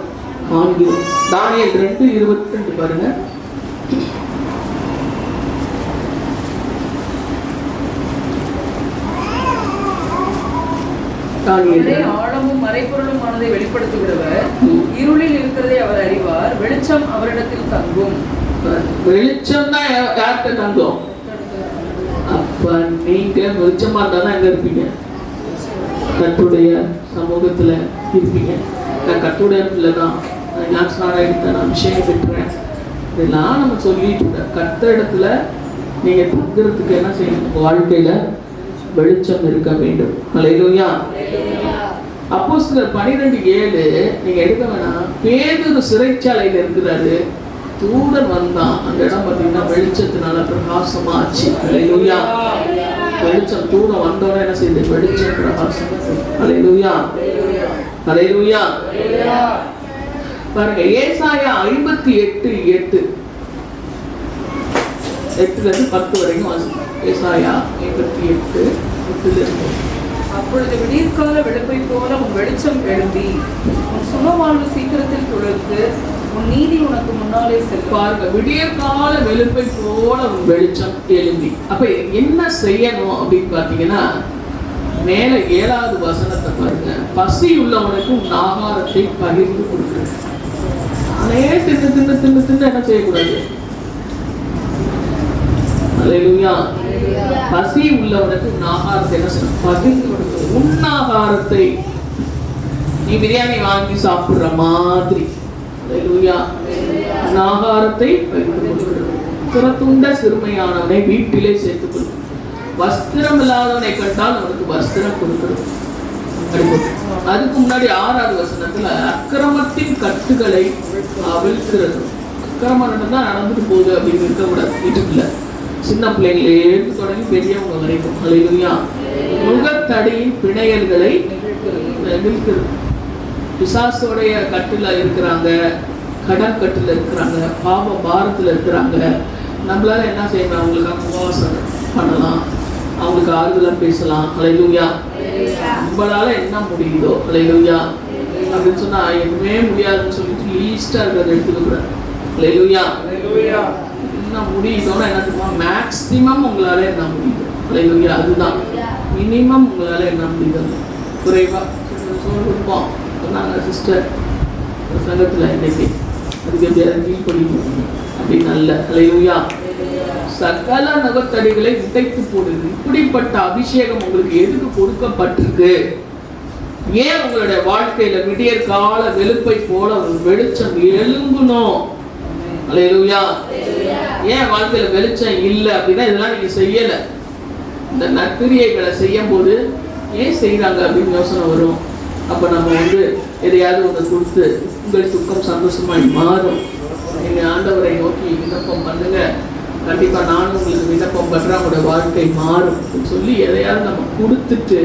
காண்கிறோம். தானியேல் 2:22 பாருங்க. ஆழமும் மறைபொருளுமானதை வெளிப்படுத்துகிறவர், இருளில் இருக்கிறதை அவர் அறிவார், வெளிச்சம் அவரிடத்தில் தங்கும். வெளிச்சம் தான் யார்கிட்ட தங்கும்? அப்ப நீங்க வெளிச்சமா இருந்தாதான் எங்க இருப்பீங்க? கர்த்தருடைய சமூகத்துல இருப்பீங்க. நான் கர்த்தருடைய பிள்ளை தான், நான் ஸ்நானம் எடுத்தேன், நான் அபிஷேகம் பெற்றேன், இதெல்லாம் நம்ம சொல்லிட்டு கர்த்தர் இடத்துல நீங்க தங்குறதுக்கு என்ன செய்யணும்? வாழ்க்கையில வெளிச்சம் இருக்க வேண்டும். அல்லேலூயா. அப்போஸ்தலர் 12:7 நீங்க எடுக்க வேணாம். பேதுரு சிறைச்சாலையில இருக்கிறாரு, தூதன் வந்தான். அந்த இடம் பார்த்தீங்கன்னா வெளிச்சத்தினால பிரகாசமா ஆச்சு. அல்லேலூயா. வெளிச்சம் தூதன் வந்தோட என்ன செய்யுது? வெளிச்சம் பிரகாசம். அல்லேலூயா. அல்லேலூயா. பாருங்க, ஏசாயா 58:8 8-10 வரைக்கும் வாசிக்கும். ஏசாயா 58:8. அப்பொழுது விடியற்கால வெளுப்பை போல உன் வெளிச்சம் எழும்பி, உன் சுகவாழ்வு சீக்கிரத்தில் துளிர்த்து, உன் நீதி உனக்கு முன்னாலே செல்லும். பாருங்க, விடியற்கால வெளுப்பை போல உன் வெளிச்சம் எழும்பி. அப்ப என்ன செய்யணும் அப்படின்னு பாத்தீங்கன்னா, மேல 7வது வசனத்தை பாருங்க. பசி உள்ளவனுக்கு உன் ஆகாரத்தை பகிர்ந்து கொடுக்குறது. நானே தின்னு தின்னு தின்னு தின்னு என்ன செய்யக்கூடாது? அல்லேலூயா. பசி உள்ளவனுக்கு உன் ஆகாரத்தை என்ன செய்யணும்? பகிர்ந்து கொடுக்கிறது. உன் ஆகாரத்தை நீ பிரியாணி வாங்கி சாப்பிடுற மாதிரி, அல்லேலூயா, உன் ஆகாரத்தை பகிர்ந்து கொடுக்கிறது. துரத்துண்ட சிறுமையானவனை வீட்டிலே சேர்த்துக் கொள்ளும். வஸ்திரம் இல்லாதவனை கண்டால் அவனுக்கு வஸ்திரம் கொடுக்கிறது. அதுக்கு முன்னாடி 6வது வசனத்துல அக்கிரமத்தின் கட்டுகளை அவிழ்க்கிறது. அக்கிரமம் தான் நடந்துட்டு போகுது அப்படின்னு இருக்கக்கூடாது. வீட்டுக்குள்ள சின்ன பிள்ளைங்களேருந்து தொடங்கி பெரியவங்க வரைக்கும். அல்லேலூயா. முகத்தடியின் பிணையல்களை விழுக்கிறது. பிசாசோடைய கட்டுல இருக்கிறாங்க, கடன் கட்டுல இருக்கிறாங்க, பாவ பாரத்துல இருக்கிறாங்க. நம்மளால என்ன செய்யணும்? அவங்களுக்கு உபவாசம் பண்ணலாம், அவங்களுக்கு ஆறுதலாக பேசலாம். அல்லேலூயா. நம்மளால என்ன முடியுதோ, அல்லேலூயா, அப்படின்னு சொன்னா எதுவுமே முடியாதுன்னு சொல்லிட்டு லீஸ்டா இருக்கிறத எடுத்துக்கூடாது. அல்லேலூயா. என்ன முடியுதோன்னா என்ன தெரியுமா? மேக்சிமம் உங்களால என்ன முடியுது? அல்லேலூயா. அதுதான் மினிமம் உங்களால என்ன முடியுது? குறைவா சோறு கொடுப்போம் சொன்னாங்க சிஸ்டர் சங்கத்துல, இன்னைக்கு அதுக்கு எப்படியாவது ஃபீல் பண்ணிக்கணும் அப்படின்னு அல்ல. அல்லேலூயா. சகல நுகத்தடிகளை உடைத்து போடுது. இப்படிப்பட்ட அபிஷேகம் உங்களுக்கு எதுக்கு கொடுக்கப்பட்டிருக்கு? ஏன் உங்களுடைய வாழ்க்கையில விடியற் கால வெளுப்பை போல ஒரு வெளிச்சம் எழும்பணும்? அல்லேலூயா. ஏன் வாழ்க்கையில வெளிச்சம் இல்லை அப்படின்னா இதெல்லாம் நீங்க செய்யல. இந்த நற்கிரியைகளை செய்யும் போது ஏன் செய்யறாங்க அப்படின்னு யோசனை வரும். அப்ப நம்ம எதையாவது ஒன்று கொடுத்து உங்கள் துக்கம் சந்தோஷமாய் மாறும். நீங்க ஆண்டவரை நோக்கி விண்ணப்பம் பண்ணுங்க, கண்டிப்பா நானும் உங்களுக்கு விண்ணப்பம் பண்றேன், உங்களோட வாழ்க்கை மாறும் சொல்லி எதையாவது நம்ம கொடுத்துட்டு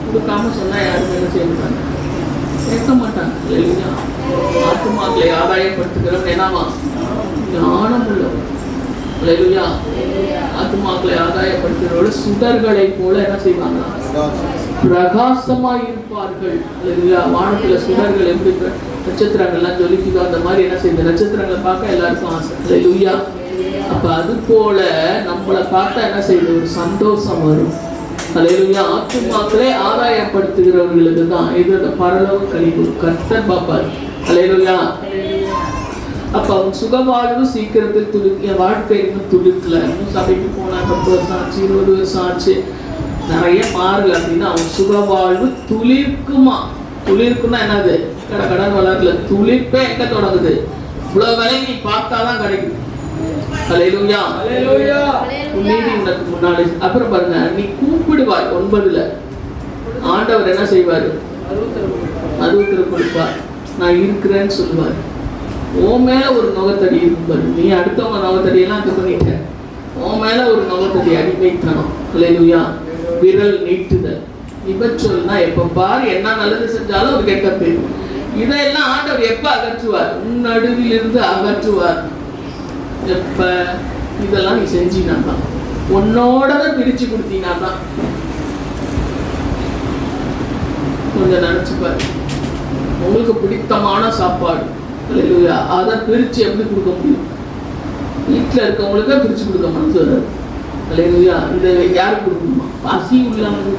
கொடுக்காம சொன்னா யாருமே என்ன செய்ய மாட்டாங்க, கேட்க மாட்டாங்க. இல்லையா? ஆத்துமாக்களை ஆதாயப்படுத்துகிறோம் என்னவா? ஞானம் உள்ளவர். இல்லையா? ஆத்துமாக்களை ஆதாயப்படுத்துகிறவர்கள் சுடர்களை போல என்ன செய்வாங்க? பிரகாசமாய் இருப்பார்கள். இல்லையா? வானத்துல சுடர்கள் எப்படி நட்சத்திரங்கள்லாம் ஜொலிக்குதோ அந்த மாதிரி என்ன செய்யுது? நட்சத்திரங்களை பார்க்க எல்லாருக்கும் ஆசை. இல்லையா? அப்ப அது போல நம்மளை பார்த்தா என்ன செய்யுது? ஒரு சந்தோஷம் வரும். அல்லேலூயா. ஆத்துமாக்களை ஆதாயப்படுத்துகிறவர்களுக்கு தான் இது அந்த பரலோக கழிவு கர்த்தர் பாப்பார். அல்லேலூயா. அப்ப அவன் சுகவாழ்வு சீக்கிரத்தில் துளிர்க்க, வாழ்க்கை இன்னும் துளிர்க்கல, இன்னும் சபைக்கு போனா 10 வருஷம் ஆச்சு, 20 வருஷம் ஆச்சு, நிறைய மாறல அப்படின்னா அவன் சுகவாழ்வு துளிர்க்குமா? துளிர்க்குன்னா என்னது? கடன் வளரல. துளிர்ப்பே எங்க தொடங்குது? இவ்வளவு விலை நீ பார்த்தாதான் கிடைக்குது. அல்லேலூயா. அல்லேலூயா. நீதி உனக்கு முன்னாடி. அப்புறம் பாருங்க, நீ கூப்பிடுவாய் 9ல ஆண்டவர் என்ன செய்வாரு? அறிவுத்திர கொடுப்பார். நான் இருக்கிறேன்னு சொல்லுவார். உன் மேல ஒரு நுகத்தடி இருக்கும். நீ அடுத்தவங்க நுகத்தடியெல்லாம் இது பண்ணிட்ட, உன் மேல ஒரு நுகத்தடி அடிமைத்தனம். அல்லேலூயா. விரல் நீட்டுதல், இவற்றொல்னா எப்ப பாரு என்ன நல்லது செஞ்சாலும் ஒரு கெட்டது. இதெல்லாம் ஆண்டவர் எப்ப அகற்றுவார்? உன் நடுவில் இருந்து அகற்றுவார். எப்ப? இதெல்லாம் நீ செஞ்சினா தான், உன்னோட பிரிச்சு கொடுத்தீங்கன்னா தான். கொஞ்சம் நினைச்சுப்பாரு. உங்களுக்கு பிடித்தமான சாப்பாடு அல்லேலூயா. அதை பிரிச்சு எப்படி கொடுக்க முடியும்? வீட்டில் இருக்கவங்களுக்கு பிரிச்சு கொடுக்க மனசு வராது. அல்லேலூயா. இதை யாருக்கு கொடுக்கணுமா? பசி உள்ளவங்க.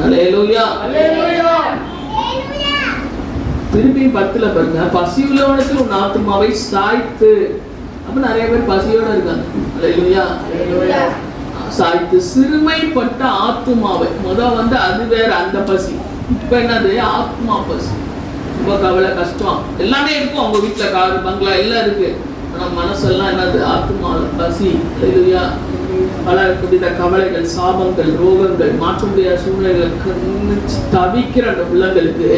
அல்லேலூயா. திருப்பி 10 பாருங்க, பசி உள்ளவனுக்கு உன் ஆத்துமாவை சாய்த்து. அப்ப நிறைய பேர் பசியோட இருக்காங்க. அல்லேலூயா. சாய்த்து சிறுமைப்பட்ட ஆத்துமாவை. வந்து அது வேற, அந்த பசி. இப்ப என்னது? ஆத்மா பசி. ரொம்ப கவலை, கஷ்டம் எல்லாமே இருக்கும். அவங்க வீட்டுல காரு பங்களா எல்லாம் இருக்கு. ஆனா மனசெல்லாம் என்னது? ஆத்மா பசி. அல்லேலூயா. பல வித கவலைகள், சாபங்கள், ரோகங்கள், மாற்ற முடியாத சூழ்நிலைகளுக்கு தவிக்கிற அந்த உள்ளங்களுக்கு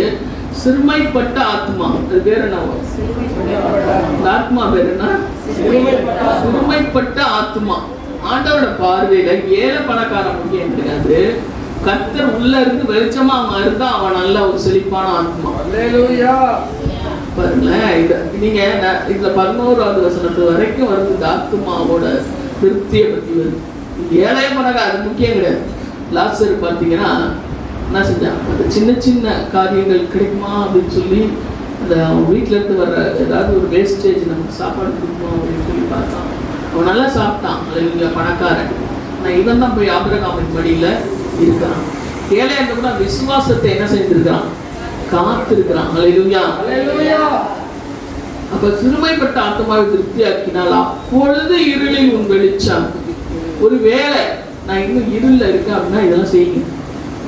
சிறுமைப்பட்ட ஆத்மா. அது பேர் என்ன? ஆத்மா பேர் என்ன? சிறுமைப்பட்ட ஆத்மா. ஆண்டவரோட பார்வையில ஏழை பணக்காரன் முக்கியம் கிடையாது. கர்த்தர் உள்ள இருந்து வெளிச்சமா அவன் இருந்தா அவன் நல்ல ஒரு செழிப்பான ஆத்மா. பாருங்களேன், நீங்க இதுல 11வது வசனத்து வரைக்கும் வருது. ஆத்மாவோட திருப்தியை பத்தி வருது. ஏழை பணக்காரன் அது முக்கியம் கிடையாது. லாசர் பார்த்தீங்கன்னா என்ன செஞ்சான்? அந்த சின்ன சின்ன காரியங்கள் கிடைக்குமா அப்படின்னு சொல்லி அந்த அவன் வீட்டில இருந்து வர்ற ஏதாவது ஒரு வேஸ்டேஜ் நமக்கு சாப்பாடு கொடுக்கணும் அப்படின்னு சொல்லி பார்த்தான். அவன் நல்லா சாப்பிட்டான். அல்லேலூயா. பணக்காரன். ஆனால் இவன் தான் போய் ஆபிரகாமின் மடியில இருக்கிறான். ஏழையா இருந்த கூட விசுவாசத்தை என்ன செய்திருக்கிறான்? காத்திருக்கிறான். அல்லேலூயா. அப்ப சிறுமைப்பட்ட ஆத்மாவை திருப்தியாக்கினால் அப்பொழுது இருளில் உன் வெளிச்சம். ஒரு வேளை நான் இன்னும் இருள இருக்கேன் அப்படின்னா இதெல்லாம் செய்யுங்க.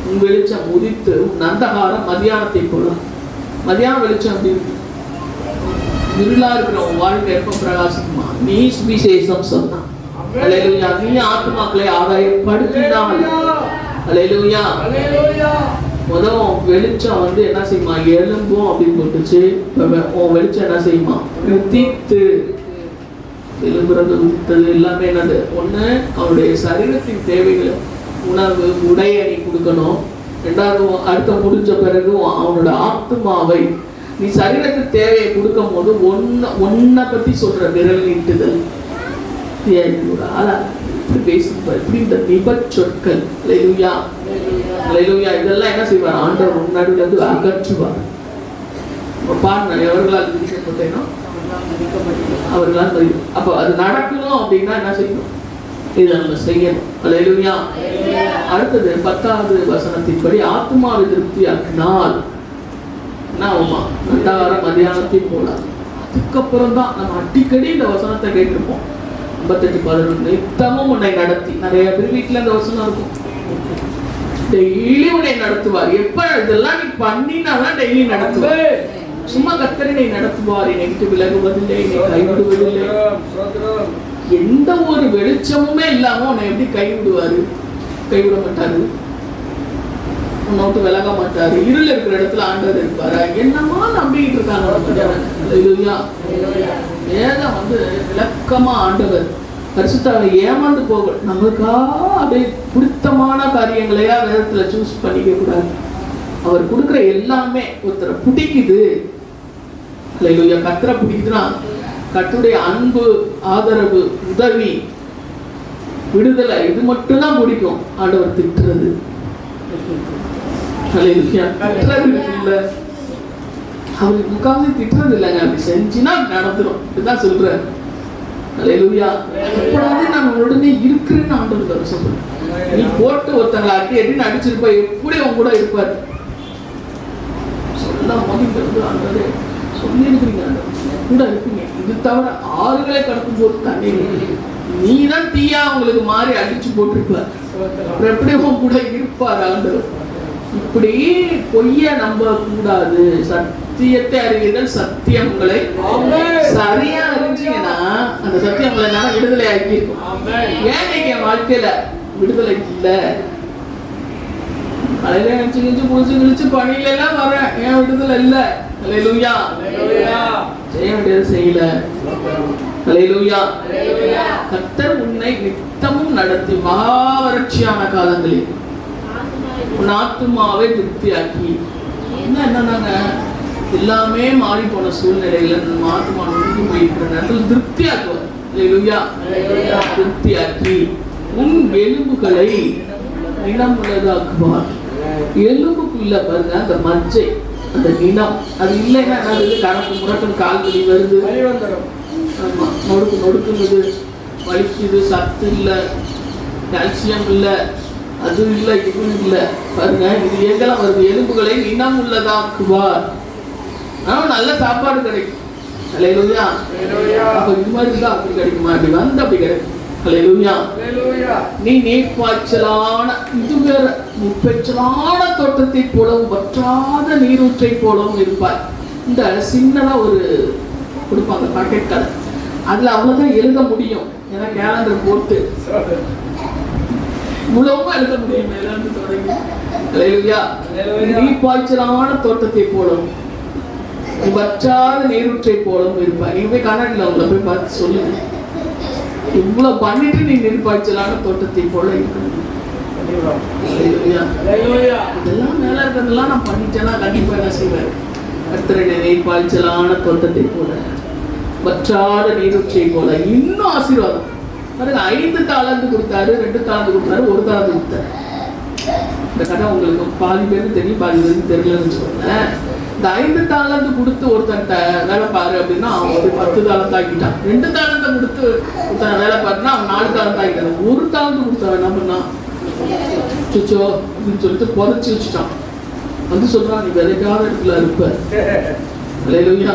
உன் வெளிச்சம் உதித்து உன் அந்தகாரம் மதியானத்தை போடலாம். மதியான வெளிச்சம் அப்படி இருக்கு. இருளா இருக்கிற உன் வாழ்க்கை எப்ப பிரகாசிக்குமா? நீ சுவிசேஷம் சொன்னா. அல்லேலூயா. நீ ஆத்மாக்களை ஆதாயப்படுத்தினால். அல்லேலூயா. முதல் வெளிச்சம் என்ன செய்யுமா? எலும்பும் அப்படின்னு போட்டுச்சு. உன் வெளிச்சம் என்ன செய்யுமா? உதித்து. எலும்புறது உதித்தது எல்லாமே என்னது? ஒண்ணு அவனுடைய சரீரத்தின் தேவைகளை, உணவு, உடைய நீ கொடுக்கணும். ரெண்டாவது அடுத்த முடிஞ்ச பிறகு அவனோட ஆத்மாவை நீ சரீரத்துக்கு தேவையை கொடுக்கும் போது ஒன்ன பத்தி சொல்ற விரல் நீட்டுதல். பேசுவார் இப்படி இந்த நிபச் சொற்கள். அல்லேலூயா. அல்லேலூயா. இதெல்லாம் என்ன செய்வார்? ஆண்டவர் முன்னாடி வந்து அகற்றுவார். பாருங்க, எவர்களால் விதிக்கப்பட்டேனோ அவர்களால் மதிக்கும். அப்ப அது நடக்கணும் அப்படின்னா என்ன செய்யணும்? இதை நம்ம செய்யணும். அல்லேலூயா. அடுத்தது 10வது வசனத்தின்படி ஆத்மாவை திருப்தியாக்கினால் என்ன ஆகுமா? அந்தகாரம் மதியானத்தை போலாம். அதுக்கப்புறம் தான் நம்ம அடிக்கடி இந்த வசனத்தை கேட்டிருப்போம். 58:11 நித்தமும் உன்னை நடத்தி. நிறைய பேர் வீட்டுல இந்த வசனம் இருக்கும். டெய்லி உன்னை நடத்துவார். எப்ப இதெல்லாம் நீ பண்ணினாதான் டெய்லி நடத்துவார். சும்மா கர்த்தரை நடத்துவார். என்னை விட்டு விலகுவதில்லை, என்னை கைவிடுவதில்லை. எந்த ஒரு வெளிச்சமுமே இல்லாம உன்னை எப்படி கைவிடுவாரு? கைவிட மாட்டாரு. உன்னை விட்டு விலக மாட்டாரு. இருள் இருக்கிற இடத்துல ஆண்டவர் இருப்பாரு. என்னமா நம்பிக்கிட்டு இருக்காங்க. வேதம் விளக்கமா ஆண்டவர் பரிசுத்தாவை ஏமாந்து போக நமக்கா அப்படியே பிடித்தமான காரியங்களையா வேதத்துல சூஸ் பண்ணிக்க கூடாது. அவர் கொடுக்குற எல்லாமே ஒருத்தரை பிடிக்குது. அல்லேலூயா. கர்த்தரை பிடிக்குதுன்னா கர்த்தருடைய அன்பு, ஆதரவு, உதவி, விடுதலை இது மட்டும்தான் பிடிக்கும். ஆண்டவர் திட்டுறது அல்லேலூயா திட்டுறது இல்ல. அவருக்கு முக்காவது திட்டுறது இல்லைங்க. அப்படி செஞ்சுன்னா நடந்துடும். இதுதான் சொல்றேன். அல்லேலூயா. எப்படாவது நான் உடனே இருக்கிறேன்னு ஆண்டவர் சொல்றேன். நீ போட்டு ஒருத்தங்களை அடி அடிச்சிருப்ப எப்படி உன் கூட இருப்பாரு? சொல்ல போது ஆண்டவரே சொல்லியிருக்கிறீங்க, கூட இருப்பீங்க. இது தவிர ஆறுகளை கடக்கும் போது தண்ணி நீ தான் தீயா உங்களுக்கு மாறி அடிச்சு போட்டிருப்பார். எப்படி உன் கூட இருப்பார் ஆண்டவர்? இப்படி பொய்ய நம்ப கூடாது. சத்தியத்தை அறிவீர்கள், சத்தியம் உங்களை சரியா அறிஞ்சீங்கன்னா அந்த சத்தியம் உங்களை நான் விடுதலை ஆக்கியிருக்கும். ஏன் இன்னைக்கு என் வாழ்க்கையில விடுதலை இல்லை? காலையில நினைச்சு கிழிச்சு குளிச்சு கிழிச்சு பணியில எல்லாம் வரேன். ஏன் விடுதலை இல்லை? அல்லேலூயா. செய்ய வேண்டியது செய்யல. அல்லேலூயா. கர்த்தர் உன்னை நித்தமும் நடத்தி மகாவறட்சியான காலங்களில் உன் ஆத்துமாவை திருப்தியாக்கி. என்னன்னாங்க எல்லாமே மாறி போன சூழ்நிலையில நம்ம ஆத்மா நொறுங்கி போயிருக்கிற நேரத்தில் திருப்தியாக்குவார். அல்லேலூயா. திருப்தியாக்கி உன் எலும்புகளை நிலமுள்ளதாக்குவார். எலும்புக்குள்ள பாருங்க அந்த மஜ்ஜை அந்த நிலம். அது இல்லைன்னா என்னது, கணக்கு முறக்கம் கால் வலி வருது, ஆமா, நொடுக்குங்குது, வலிக்குது, சத்து இல்லை, கால்சியம் இல்லை, அது இல்லை, இது இல்லை. பாருங்க, இது எங்கெல்லாம் வருது? எலும்புகளை நினம் உள்ளதாக்குவார். நல்ல சாப்பாடு கிடைக்கும். அல்லேலூயா. அப்ப இது மாதிரி தான் அப்படி கிடைக்குமா? அப்படி வந்து அப்படி கிடைக்கும். அல்லேலூயா. நீ நீர்ப்பாய்ச்சலான, இது வேற, நீர்ப்பாய்ச்சலான தோட்டத்தை போலவும் வற்றாத நீரூற்றை போலவும் இருப்பாய். இந்த சின்னதா ஒரு கொடுப்பாங்க பாக்கெட் கடை, அதுல அவ்வளவுதான் எழுத முடியும். ஏன்னா கேலண்டர் போட்டு இவ்வளவும் எழுத முடியும். மேலிருந்து தொடங்கி அல்லேலூயா. நீர்ப்பாய்ச்சலான தோட்டத்தை போலவும் வற்றாத நீரூற்றை போலவும் இருப்பாய். நீங்க போய் கண்ணாடியில் அவங்கள போய் பார்த்து சொல்லுங்க, இவ்வளவு பண்ணிட்டு நீ நீர்ப்பாய்ச்சலான தோட்டத்தை போல இருக்கணும். இதெல்லாம் மேல இருக்கிறதெல்லாம் நான் பண்ணிட்டேன்னா கண்டிப்பா என்ன செய்வார்? கர்த்தருடைய நீர்ப்பாய்ச்சலான தோட்டத்தை போல வற்றாத நீரூற்றை போல. இன்னும் ஆசீர்வாதம் பாருங்க. 5 தாலந்து கொடுத்தாரு, 2 தாலந்து கொடுத்தாரு, 1 தாலந்து கொடுத்தாரு. இந்த கதை உங்களுக்கு பாதி பேருக்கு தெரியும், பாதி பேருக்கு தெரியலன்னு சொல்லுங்க. இந்த 5 தாலந்து கொடுத்து ஒருத்தன்ட்ட வேலை பாரு அப்படின்னா அவன் ஒரு 10 தாலந்து ஆக்கிட்டான். 2 தாலந்தை கொடுத்து ஒருத்தன் வேலை பாருன்னா அவன் 4 தாலந்து ஆக்கிட்டான். 1 தாலந்து கொடுத்தவன் என்ன பண்ணான்? சுச்சோ அப்படின்னு சொல்லிட்டு புதைச்சி வச்சுட்டான். வந்து சொல்றான், நீ விதைக்காத இடத்துல இருப்ப. அல்லேலூயா.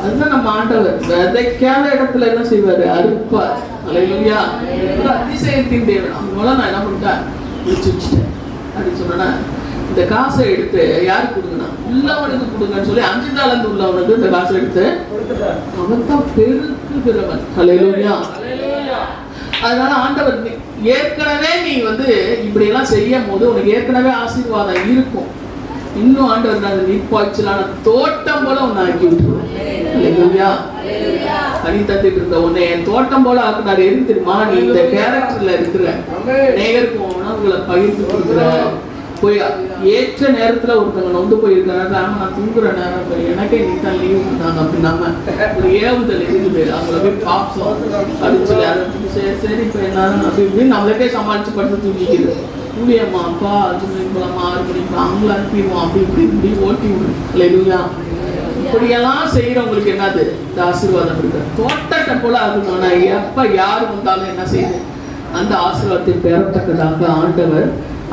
அதுதான் நம்ம ஆண்டவர். விதைக்காத இடத்துல என்ன செய்வாரு? அறுப்பார். அல்லேலூயா. அதிசயத்தின் தேவன். அவங்களாம் நான் என்ன பண்ணிட்டேன்? விழிச்சு வச்சுட்டேன் அப்படின்னு சொன்னா, இந்த காசை எடுத்து யாருக்கு கொடுங்கண்ணா? உள்ளவனுக்கு கொடுங்கன்னு சொல்லி 5 தாலந்து உள்ளவனுக்கு இந்த காசை எடுத்து அவன் தான் பெருக்குகிறவன். அல்லேலூயா. அதனால ஆண்டவர் ஏற்கனவே நீ வந்து இப்படி எல்லாம் செய்யும் போது உனக்கு ஏற்கனவே ஆசீர்வாதம் இருக்கும். இன்னும் ஆண்டவர் நீர்ப்பாய்ச்சலான தோட்டம் போல உன்னை ஆக்கி விட்டுருவான். அல்லேலூயா. கனி தந்துட்டு இருந்த உன்னை என் தோட்டம் போல ஆக்குனாரு. எது தெரியுமா? நீ இந்த கேரக்டர்ல இருக்கிற, நேயருக்கு உணவுகளை பகிர்ந்து கொடுக்குற, போய் ஏற்ற நேரத்துல ஒருத்தவங்க நொந்து போயிருக்காங்க, நான் தூங்குற நேரம் எனக்கே நீ தான் லீவ் பண்ணாங்க அப்படின்னாம ஒரு ஏவுதல் இருக்குது. அவங்கள போய் பாப்போம் அப்படின்னு சொல்லி அதை சரி சரி இப்போ என்ன அப்படி இப்படின்னு நம்மளுக்கே சமாளிச்சு படுத்து தூங்கிக்குது. ஊழியம்மா அப்பா 5 மணிக்கு போகலாமா, 6 மணிக்கு அவங்கள அனுப்பிடுவோம், அப்படி இப்படி இப்படி ஓட்டி விடும். அல்லேலூயா. இப்படியெல்லாம் செய்யறவங்களுக்கு என்னது? இந்த ஆசீர்வாதம் இருக்கு. தோட்டத்தை போல ஆகணும். நான் எப்ப யாரு வந்தாலும் என்ன செய்யுது? அந்த ஆசீர்வாதத்தை பெறத்தக்கதாக ஆண்டவர்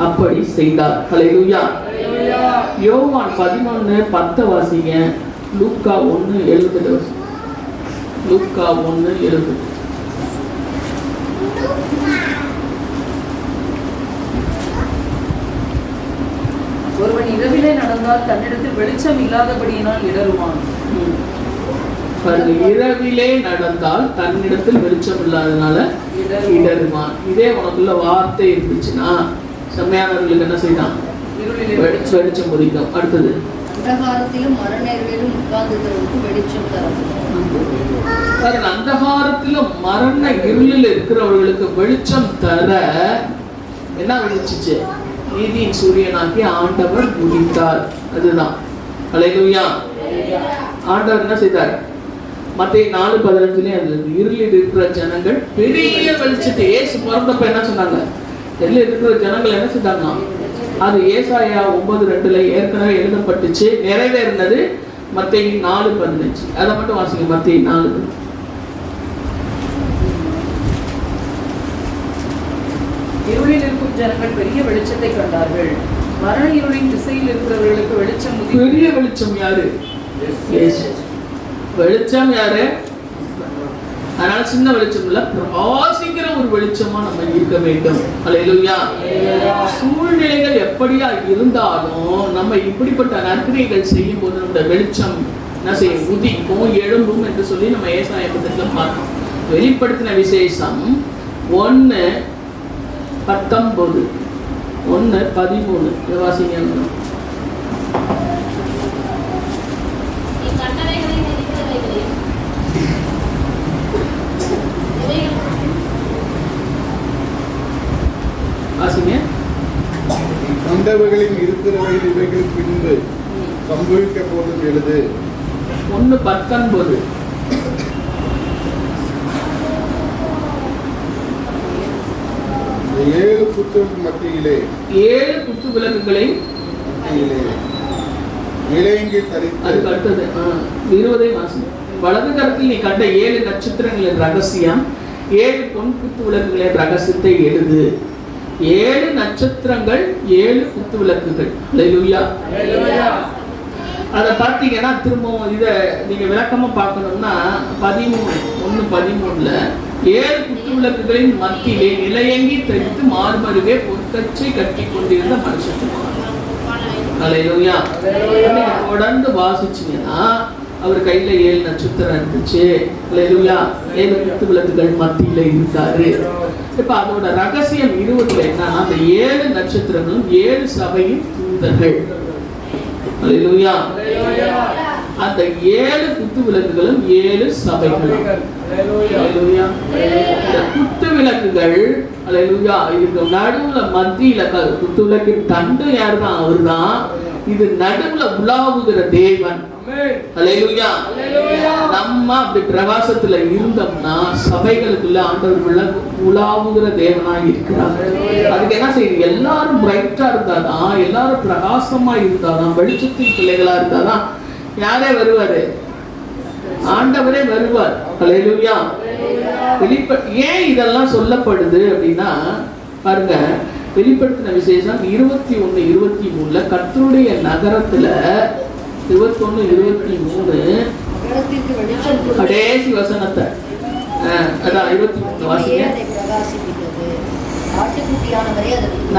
அப்படி செய்தார். அல்லேலூயா. யோவான் 11:10 வாசிங்க. லூக்கா 1:70. லூக்கா 1:70. ஒருவன் இரவிலே நடந்தால் தன்னிடத்தில் வெளிச்சம் இல்லாதபடியினால் இடறுவான். இரவிலே நடந்தால் தன்னிடத்தில் வெளிச்சம் இல்லாதனால இடறுவான். இதே உனக்குள்ள வார்த்தை இருந்துச்சுன்னா செம்மையானவர்களுக்கு என்ன செய்யலாம்? வெளிச்சம் முடிக்கும். அடுத்தது, அந்தகாரத்திலும் மரண உட்கார்ந்தவர்களுக்கு வெளிச்சம் தரும். அந்தகாரத்திலும் மரண இருளில் இருக்கிறவர்களுக்கு வெளிச்சம் தர என்ன விழிச்சிச்சு? நீதியின் சூரியனாகி ஆண்டவர் உதித்தார். அதுதான். அல்லேலூயா. ஆண்டவர் என்ன செய்தார்? மத்தேயு 4:15 அது இருளில் இருக்கிற ஜனங்கள் பெரிய வெளிச்சத்தை, இயேசு பிறந்தப்ப என்ன சொன்னாங்க? இருளில் இருக்கிற ஜனங்கள் என்ன செய்தாங்க? அது ஏசாயா 9:2 ஏற்கனவே எழுதப்பட்டுச்சு, நிறைவேறினது. மத்தேயு 4:15 அதை மட்டும் வாசிங்க. மத்தேயு 4. இருளில் இருக்கும் ஜனங்கள் பெரிய வெளிச்சத்தை கண்டார்கள். மரண இருளின் திசையில் இருக்கிறவர்களுக்கு வெளிச்சம். பெரிய வெளிச்சம் யாரு? வெளிச்சம் யாரு? அதனால சின்ன வெளிச்சம் இல்ல, பிரகாசிக்கிற ஒரு வெளிச்சமா நம்ம இருக்க வேண்டும். அல்லேலூயா. சூழ்நிலைகள் எப்படியா இருந்தாலும் நம்ம இப்படிப்பட்ட நற்கிரியைகள் செய்யும் போது நம்முடைய வெளிச்சம் என்ன செய்யும்? உதிக்கும், எழும்பும் என்று சொல்லி நம்ம ஏசாயா 8:8 பார்த்தோம். வெளிப்படுத்தின விசேஷம் 1:19 1:13 வாசிங்க. கண்டவைகளில் இருக்கிறவைகள் இவைகள் பின்பு சம்பவிக்க போதும் எழுது. 1:19 7 குத்து மத்தியிலே 7 குத்து விளக்குகளை நிலையங்கி தரித்து அதுக்கு அடுத்தது 20 வாசம். வலது கரத்தில் நீ கண்ட 7 நட்சத்திரங்களின் ரகசியம், 7 பொன் குத்து விளக்குகளின் ரகசியத்தை எழுது. 7 நட்சத்திரங்கள், 7 குத்து விளக்குகள். அல்லேலூயா. அதை பார்த்தீங்கன்னா திரும்பவும் இதை நீங்க விளக்கமா பார்க்கணும்னா 13:1-13 7 குத்து விளக்குகளின் மத்தியிலே நிலையங்கி தரித்து மார்மருகே பொற்கச்சை கட்டி கொண்டிருந்த மனுஷன். அல்லேலூயா. நீங்க தொடர்ந்து வாசிச்சீங்கன்னா அவர் கையில 7 நட்சத்திரம் இருந்துச்சு. அல்லேலூயா. 7 குத்து விளக்குகள் மத்தியில இருக்காரு. இப்ப அதோட ரகசியம் 20 என்னன்னா அந்த 7 நட்சத்திரங்களும் 7 சபையின் தூதர்கள். அல்லேலூயா. அந்த 7 குத்து விளக்குகளும் 7 சபைகள். அல்லேலூயா. இந்த குத்து விளக்குகள் அல்லேலூயா இதுக்கு நடுவுல மத்தியில குத்து விளக்கின் தண்டு யாருதான்? அவர்தான். இது நடுவுல உலாவுகிற தேவன். அல்லேலூயா. நம்ம அப்படி பிரகாசத்துல இருந்தோம்னா சபைகளுக்குள்ள ஆண்டவருக்குள்ள உலாவுகிற தேவனாய் இருக்கிறார். அதுக்கு என்ன செய்யுது? எல்லாரும் பிரைட்டா இருந்தாதான், எல்லாரும் பிரகாசமா இருந்தாதான், வெளிச்சத்தின் பிள்ளைகளா இருந்தாதான் யாரே வருவாரு? ஆண்டவரே வருவார். அல்லேலூயா. ஏன் இதெல்லாம் சொல்லப்படுது அப்படின்னா பாருங்க, வெளிப்படுத்தின விசேஷம் 21-23 கர்த்தருடைய நகரத்துல 21-23 கடைசி வசனத்தை அதான் 23 வாசிங்க.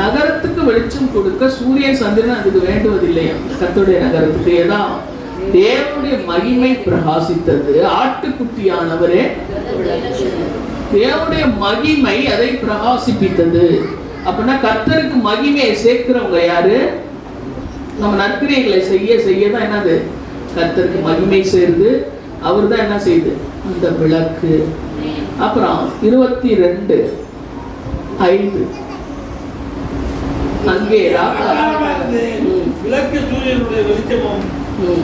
நகரத்துக்கு வெளிச்சம் கொடுக்க சூரியன் சந்திரன் அதுக்கு வேண்டுவதில்லையா? கர்த்தருடைய நகரத்துக்கு ஏதா தேவனுடைய மகிமை பிரகாசித்தது. ஆட்டுக்குட்டியானவரே தேவனுடைய மகிமை அதை பிரகாசிப்பித்தது. அப்படின்னா கர்த்தருக்கு மகிமையை சேர்க்கிறவங்க யாரு? நம்ம நற்கிரியைகளை செய்ய செய்யதான் என்னது? கர்த்தருக்கு மகிமை சேருது. அவர் தான் என்ன செய்யுது? அந்த விளக்கு. அப்புறம் 22:5 அங்கே விளக்கு சூரியனுடைய வெளிச்சமும்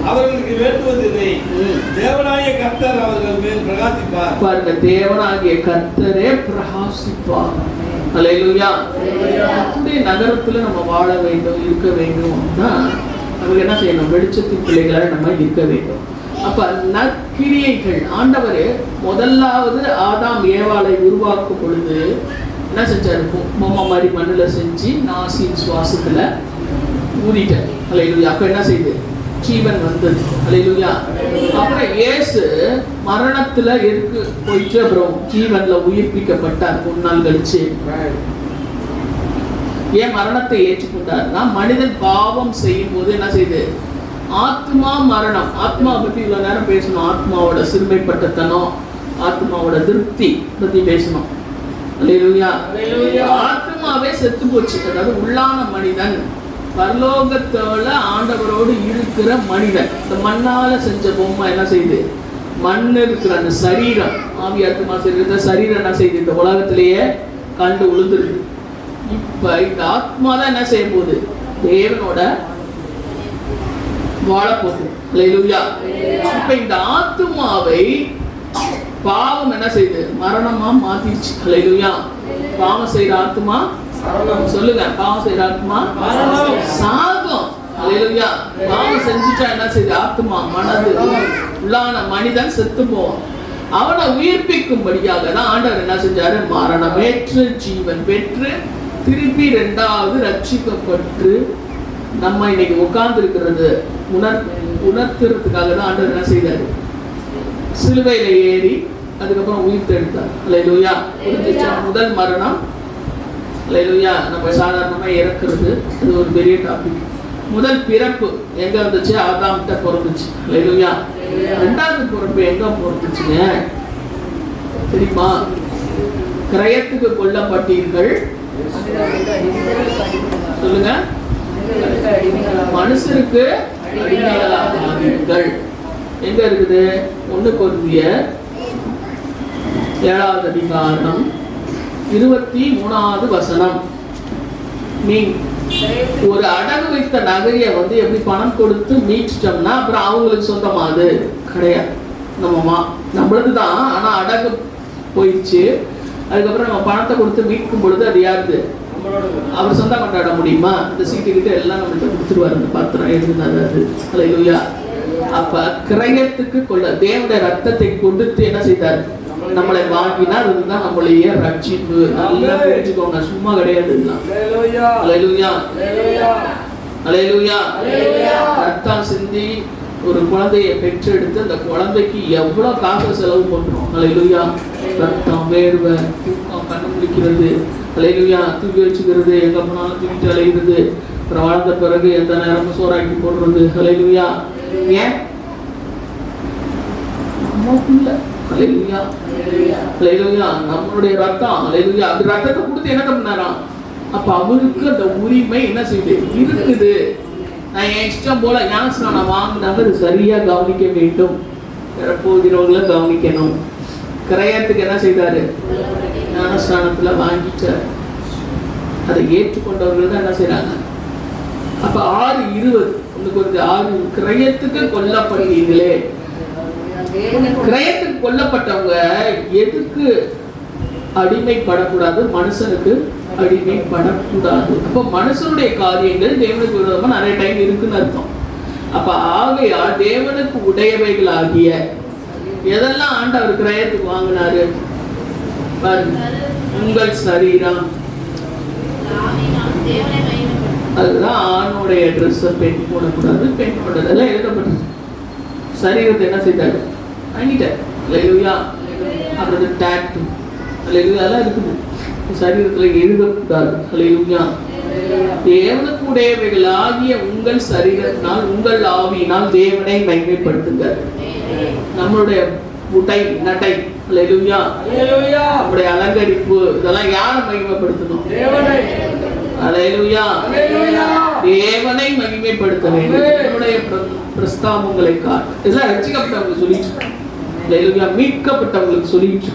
அவர்களுக்கு வேண்டுவதில்லை. தேவனாகிய கர்த்தர் அவர்கள் மேல் பிரகாசிப்பார். பாருங்க, தேவனாகிய கர்த்தரே பிரகாசிப்பார். அல்லேலூயா. கர்த்தருடைய நகரத்துல நம்ம வாழ வேண்டும், இருக்க வேண்டும்னா நமக்கு என்ன செய்யணும்? வெளிச்சத்தின் பிள்ளைகளாக நம்ம இருக்க வேண்டும். அப்ப நற்கிரியைகள் ஆண்டவர் முதலாவது ஆதாம் ஏவாளை உருவாக்கும் பொழுது என்ன செஞ்சாரு? பொம்மை மாதிரி மண்ணுல செஞ்சு நாசின் சுவாசத்துல ஊதிட்டார். அல்லேலூயா. அப்ப என்ன செய்யுது? ஜீவன் வந்தது. அல்லேலூயா. அப்புறம் இயேசு மரணத்துல இருக்கு போயிட்டு அப்புறம் ஜீவன்ல உயிர்ப்பிக்கப்பட்டார் 3 நாள் கழிச்சு. ஏன் மரணத்தை ஏற்றுக்கொண்டார்னா மனிதன் பாவம் செய்யும் போது என்ன செய்யுது? ஆத்மா மரணம். ஆத்மாவை பத்தி இவ்வளவு நேரம் பேசணும். ஆத்மாவோட சிறுமைப்பட்டத்தனம், ஆத்மாவோட திருப்தி பத்தி பேசணும். அல்லேலூயா. ஆத்மாவே செத்து போச்சு. அதாவது உள்ளான மனிதன் பரலோகத்தோட ஆண்டவரோடு இருக்கிற மனிதன். இந்த மண்ணால செஞ்ச பொம்மை என்ன செய்யுது? மண் இருக்கிற அந்த சரீரம், ஆவி ஆத்மா சரீரம் என்ன செய்யுது? இந்த உலகத்திலேயே கண்டு உழுந்துருது. இப்ப இந்த ஆத்மா தான் என்ன செய்ய போகுது? தேவனோட வாழ போகுது. அல்லேலூயா. இப்ப இந்த ஆத்மாவை பாவம் என்ன செய்யுது? மரணமா மாத்திடுச்சு. அல்லேலூயா. பாவம் செய்யற ஆத்மா சொல்லுங்க, பாவம் செய்யற ஆத்மா சாகும். அல்லேலூயா. பாவம் செஞ்சுட்டா என்ன செய்யுது? ஆத்மா மனது உள்ளான மனிதன் செத்து போவான். அவனை உயிர்ப்பிக்கும்படியாக தான் ஆண்டவர் என்ன செஞ்சாரு? மரணமேற்று ஜீவன் பெற்று திருப்பி 2வது ரட்சிக்கப்பட்டு நம்ம இன்னைக்கு உட்கார்ந்து இருக்கிறது உணர்த்துறதுக்காக தான் ஆண்டவர் என்ன செய்தாரு? சிலுவையில ஏறி அதுக்கப்புறம் உயிர் தெழுத்தார். அல்லேலூயா. முதல் மரணம். அல்லேலூயா. நம்ம சாதாரணமா இறக்குறது அது ஒரு பெரிய டாபிக். முதல் பிறப்பு எங்க இருந்துச்சு? ஆதாம்கிட்ட பிறந்துச்சு. அல்லேலூயா. 2வது பிறப்பு எங்க பிறந்துச்சுங்க தெரியுமா? கிரயத்துக்கு கொல்லப்பட்டீர்கள். சொல்லுங்க. மனுஷருக்கு அடிமைகளாக எங்க இருக்குது? 1 கொரிந்தியர் 7வது அதிகாரம் 23வது வசனம். நீ ஒரு அடகு வைத்த நகைய எப்படி பணம் கொடுத்து மீட்டுட்டோம்னா அப்புறம் அவங்களுக்கு சொந்தமா? அது கிடையாது. நம்மளதுதான். ஆனா அடகு போயிடுச்சு. அதுக்கப்புறம் நம்ம பணத்தை கொடுத்து மீட்கும் பொழுது அது யாருது? அவர் சொந்தம் கொண்டாட முடியுமா? இந்த சீட்டு கிட்ட எல்லாம் நம்மள்ட்ட கொடுத்துருவாரு. அந்த பாத்திரம் எழுதினாரு அது. அல்லேலூயா. அப்ப கிரயத்துக்கு கொள்ள தேவனுடைய ரத்தத்தை கொடுத்து என்ன செய்தார்? நம்மளை வாங்கினார். அதுதான் நம்மளுடைய ரட்சிப்பு. நல்லா புரிஞ்சுக்கோங்க, சும்மா கிடையாது. அல்லேலூயா. அல்லேலூயா. ரத்தம் சிந்தி ஒரு குழந்தையை பெற்றெடுத்து அந்த குழந்தைக்கு எவ்வளவு காசு செலவு பண்றோம். அல்லேலூயா. ரத்தம், வேர்வை, தூக்கம், கண்ணு முடிக்கிறது, அல்லேலூயா, தூக்கி வச்சுக்கிறது, எங்க போனாலும் தூக்கிட்டு அலைகிறது, அப்புறம் வாழ்ந்த பிறகு எந்த நேரமும் சோறாக்கி போடுறது. அல்லேலூயா. ஏன்? அல்லேலூயா. அல்லேலூயா. நம்மளுடைய ரத்தம். அல்லேலூயா. அது ரத்தத்தை கொடுத்து என்ன பண்ணாராம்? அப்ப அவருக்கு அந்த உரிமை என்ன செய்யுது? இருக்குது. நான் என் இஷ்டம் போல ஞானஸ்நானம் வாங்கினாங்க, அது சரியா கவனிக்க வேண்டும். போகிறவங்களை கவனிக்கணும். கிரயத்துக்கு என்ன செய்தாரு? ஞானஸ்நானத்துல வாங்கிச்சார். அதை ஏற்றுக்கொண்டவர்கள் தான் என்ன செய்யறாங்க? அப்ப 6:20 கொஞ்சம் 6 கிரயத்துக்கு கொல்லப்படுவீங்களே. கிரயத்துக்கு கொல்லப்பட்டவங்க எதுக்கு அடிமைப்படக்கூடாது? மனுஷனுக்கு அடிமைப்படக்கூடாது. அப்ப மனுஷனுடைய காரியங்கள் தேவனுக்கு விரோதமா நிறைய டைம் இருக்குன்னு அர்த்தம். அப்ப ஆகையால் தேவனுக்கு உடையவைகள் ஆகிய எதெல்லாம் ஆண்டவர் கிரயத்துக்கு வாங்கினாரு பாருங்க. உங்கள் சரீரம், அதுதான் ஆணுடைய ட்ரெஸ் பெண் போடக்கூடாது, பெண் போடுறதெல்லாம் எழுதப்பட்டது. சரீரத்தை என்ன செய்தாரு? வாங்கிட்டார். அல்லேலூயா. அப்புறம் டாட்டூ, அல்லேலூயா, அதெல்லாம் இருக்குது. சரீரத்துல எழுதக்கூடாது. அல்லேலூயா. தேவனுக்கு உடையவைகள் ஆகிய உங்கள் சரீரத்தினால் உங்கள் ஆவியினால் தேவனை மகிமைப்படுத்துங்க. நம்மளுடைய உடை, நடை, அல்லேலூயா, நம்முடைய அலங்கரிப்பு, இதெல்லாம் யாரை மகிமைப்படுத்தணும்? அல்லேலூயா. தேவனை மகிமைப்படுத்த வேண்டும். நம்முடைய பிரஸ்தாபங்களை காட்டு. இதெல்லாம் ரட்சிக்கப்பட்டவங்க சொல்லிட்டு, அல்லேலூயா, மீட்கப்பட்டவங்களுக்கு சொல்லிட்டு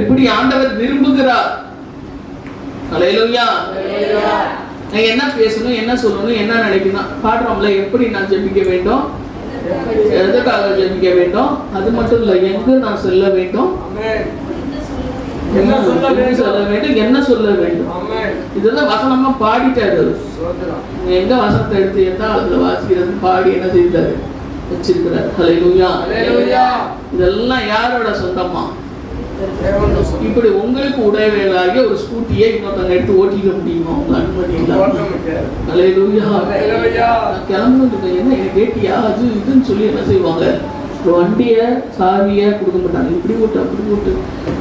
இப்படி ஆண்டவர் விரும்புகிறார். அல்லேலூயா. நான் என்ன பேசணும், என்ன சொல்லணும், என்ன நினைக்கணும் பாடுறோம்ல. எப்படி நான் ஜெபிக்க வேண்டும், எதுக்காக ஜெபிக்க வேண்டும், அது மட்டும் இல்ல, எங்கு நான் செல்ல வேண்டும், என்ன சொல்ல வேண்டும், என்ன சொல்ல வேண்டும், இதெல்லாம் வசனமா பாடிட்டாரு. எங்க வசனத்தை எடுத்து எந்த ஆளுல வாசிக்கிறது பாடி என்ன செய்தாரு? வச்சிருக்கிறார். அல்லேலூயா. இதெல்லாம் யாரோட சொந்தமா? இப்படி உங்களுக்கு உடையவைகளாகிய ஒரு ஸ்கூட்டியை இன்னொருத்தங்க எடுத்து ஓட்டிக்க முடியுமா? உங்க அனுமதி இல்லாம? அல்லேலூயா. கிளம்புறது என்ன கேட்டியா அது இதுன்னு சொல்லி என்ன செய்வாங்க? ஒரு வண்டியை சாவியை கொடுக்க மாட்டாங்க. இப்படி ஓட்டு அப்படி ஓட்டு,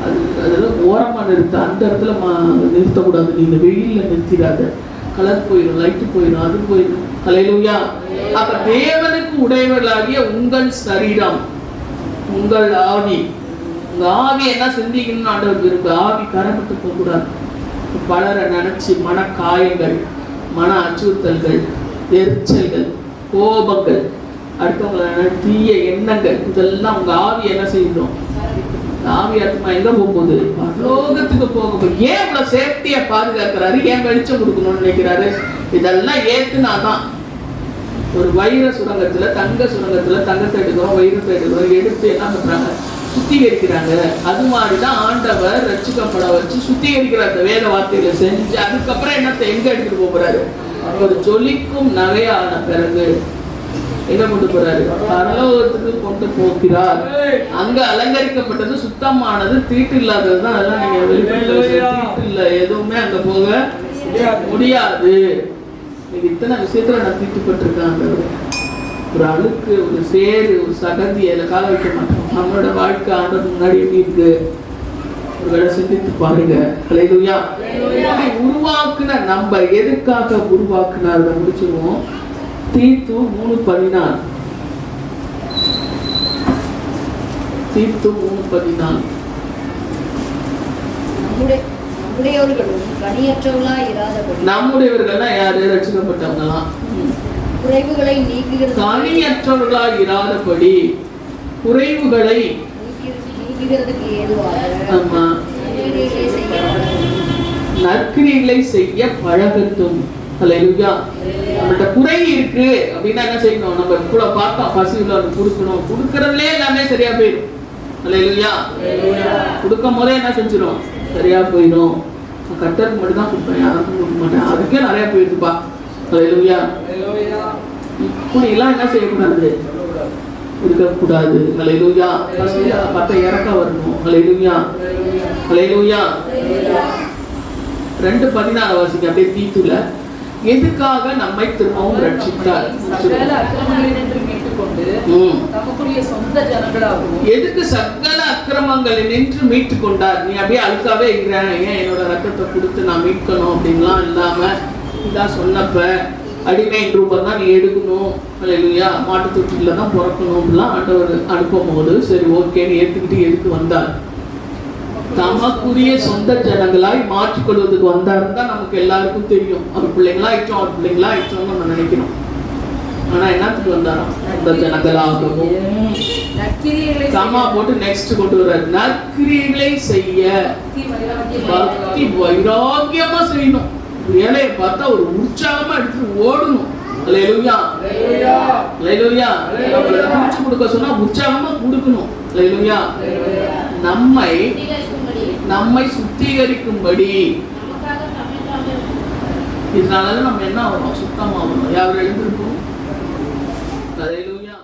அது அதெல்லாம் ஓரமா நிறுத்த, அந்த இடத்துல நிறுத்தக்கூடாது. நீ இந்த வெயில்ல நிறுத்திடாத, கலர் போயிடும், லைட்டு போயிடும், அது போயிடும். அல்லேலூயா. அப்ப தேவனுக்கு உடையவர்களாகிய உங்கள் சரீரம், உங்கள் ஆவி, உங்க ஆவி என்ன சிந்திக்கணும்னு ஆண்டவருக்கு இருக்கு. ஆவி கரப்பட்டு போகக்கூடாது. பலரை நினைச்சு மன காயங்கள், மன அச்சுறுத்தல்கள், எரிச்சல்கள், கோபங்கள், அடுத்தவங்களை தீய எண்ணங்கள், இதெல்லாம் உங்க ஆவி என்ன செய்யணும்? ஆவி ஆத்மா எங்க போகும்போது? பரலோகத்துக்கு போகும்போது. ஏன் இவ்வளவு சேஃப்டியா பாதுகாக்கிறாரு? ஏன் வெளிச்சம் கொடுக்கணும்னு நினைக்கிறாரு? இதெல்லாம் ஏத்துனாதான். ஒரு வைர சுரங்கத்துல, தங்க சுரங்கத்துல தங்கத்தை எடுக்கிறோம், வைரத்தை எடுக்கிறோம், எடுத்து என்ன பண்றாங்க? சுத்திகரிக்கிறாங்க. அது மாதிரிதான் ஆண்டவர் ரட்சிக்கப்பட வச்சு சுத்திகரிக்கிறார். அந்த வேத வார்த்தைகளை செஞ்சு அதுக்கப்புறம் என்னத்தை எங்க எடுத்துட்டு போறாரு? ஒரு ஜொலிக்கும் நகையான பிறகு எங்க கொண்டு போறாரு? பரலோகத்துக்கு கொண்டு போகிறார். அங்க அலங்கரிக்கப்பட்டது, சுத்தமானது, தீட்டு இல்லாதது தான். அதெல்லாம் நீங்க வெளிப்படையில தீட்டு இல்ல, எதுவுமே அங்க போக முடியாது. நீங்க இத்தனை விஷயத்துல நான் தீட்டுப்பட்டிருக்கேன். ஒரு அழுக்கு, ஒரு சேரு, ஒரு சகதி, அதில் கால வைக்க மாட்டோம். நம்மளோட வாழ்க்கை ஆண்டவர் முன்னாடி எப்படி இருக்கு? ஒரு வேளை சிந்தித்து பாருங்க. அல்லேலூயா. உருவாக்குன நம்ம எதுக்காக உருவாக்குனார்? முடிச்சுருவோம். தீத்து 3:14. தீத்து 3:14. நம்முடையவர்கள்னா யாரு? ரட்சிக்கப்பட்டவங்கலாம். குறைவுகளை நீக்குகிறது, கனியற்றவர்களாய் இராதபடி குறைவுகளை நீக்குகிறதுக்கு ஏதுவாக ஆமா நற்கிரிகளை செய்ய பழகட்டும். அல்லேலூயா. நம்மள்ட்ட குறை இருக்கு அப்படின்னா என்ன செய்யணும்? நம்ம கூட பார்த்தோம், பசியில் அது கொடுக்கணும். கொடுக்கறதுலே எல்லாமே சரியா போயிடும். அல்லேலூயா. கொடுக்கும் போதே என்ன செஞ்சிடும்? சரியா போயிடும். நான் கர்த்தருக்கு மட்டும் தான் கொடுப்பேன், யாருக்கும் கொடுக்க மாட்டேன். அதுக்கே நிறைய போயிடுதுப்பா. ஹல்லேலூயா. இப்படி எல்லாம் என்ன செய்யக்கூடாது, இருக்கக்கூடாது. ஹல்லேலூயா. பத்த இறக்க வரணும். ஹல்லேலூயா. ஹல்லேலூயா. 2:14 வாசிக்க அப்படியே தீத்துல. எதுக்காக நம்மை திரும்பவும் ரட்சித்தார்? சகல அக்கிரமங்களினின்று மீட்டுக்கொண்டு தமக்குரிய சொந்த ஜனங்களாகவும். எதுக்கு சகல அக்கிரமங்களினின்று மீட்டு கொண்டார்? நீ அப்படியே அழுக்காவே இருக்கிறேன், ஏன் என்னோட ரத்தத்தை கொடுத்து நான் மீட்கணும் அப்படின்லாம் இல்லாம இதான் சொன்னப்ப அடிமை ரூபம் தான் நீ எடுக்கணும். ஹல்லேலூயா. மாட்டு தொட்டில தான் பிறக்கணும் அப்படிலாம் ஆண்டவர் அனுப்பும் போது சரி ஓகேன்னு ஏற்றுக்கிட்டு எதுக்கு வந்தார்? தமக்குரிய சொந்த ஜனங்களாய் மாற்றிக்கொள்வதுக்கு வந்தாருன்னு தான் நமக்கு எல்லாருக்கும் தெரியும். அவர் பிள்ளைங்களா ஆயிட்டோம் நம்ம நினைக்கிறோம். ஆனா என்னத்துக்கு வந்தாராம்? சொந்த ஜனங்களாகவும் கமா போட்டு நெக்ஸ்ட் கொண்டு வர்றாரு. நற்கிரியைகளை செய்ய பக்தி வைராக்கியமா செய்யணும். வேலையை பார்த்தா ஒரு உற்சாகமா எடுத்துட்டு ஓடணும். ஹல்லேலூயா. ஹல்லேலூயா. முடிச்சு கொடுக்க சொன்னா உற்சாகமா கொடுக்கணும். ஹல்லேலூயா. நம்மை சுத்திகரிக்கும்படி. இதனால நம்ம என்ன ஆகணும்? சுத்தமாகணும். யாரும் எழுந்திருக்கும். ஹல்லேலூயா.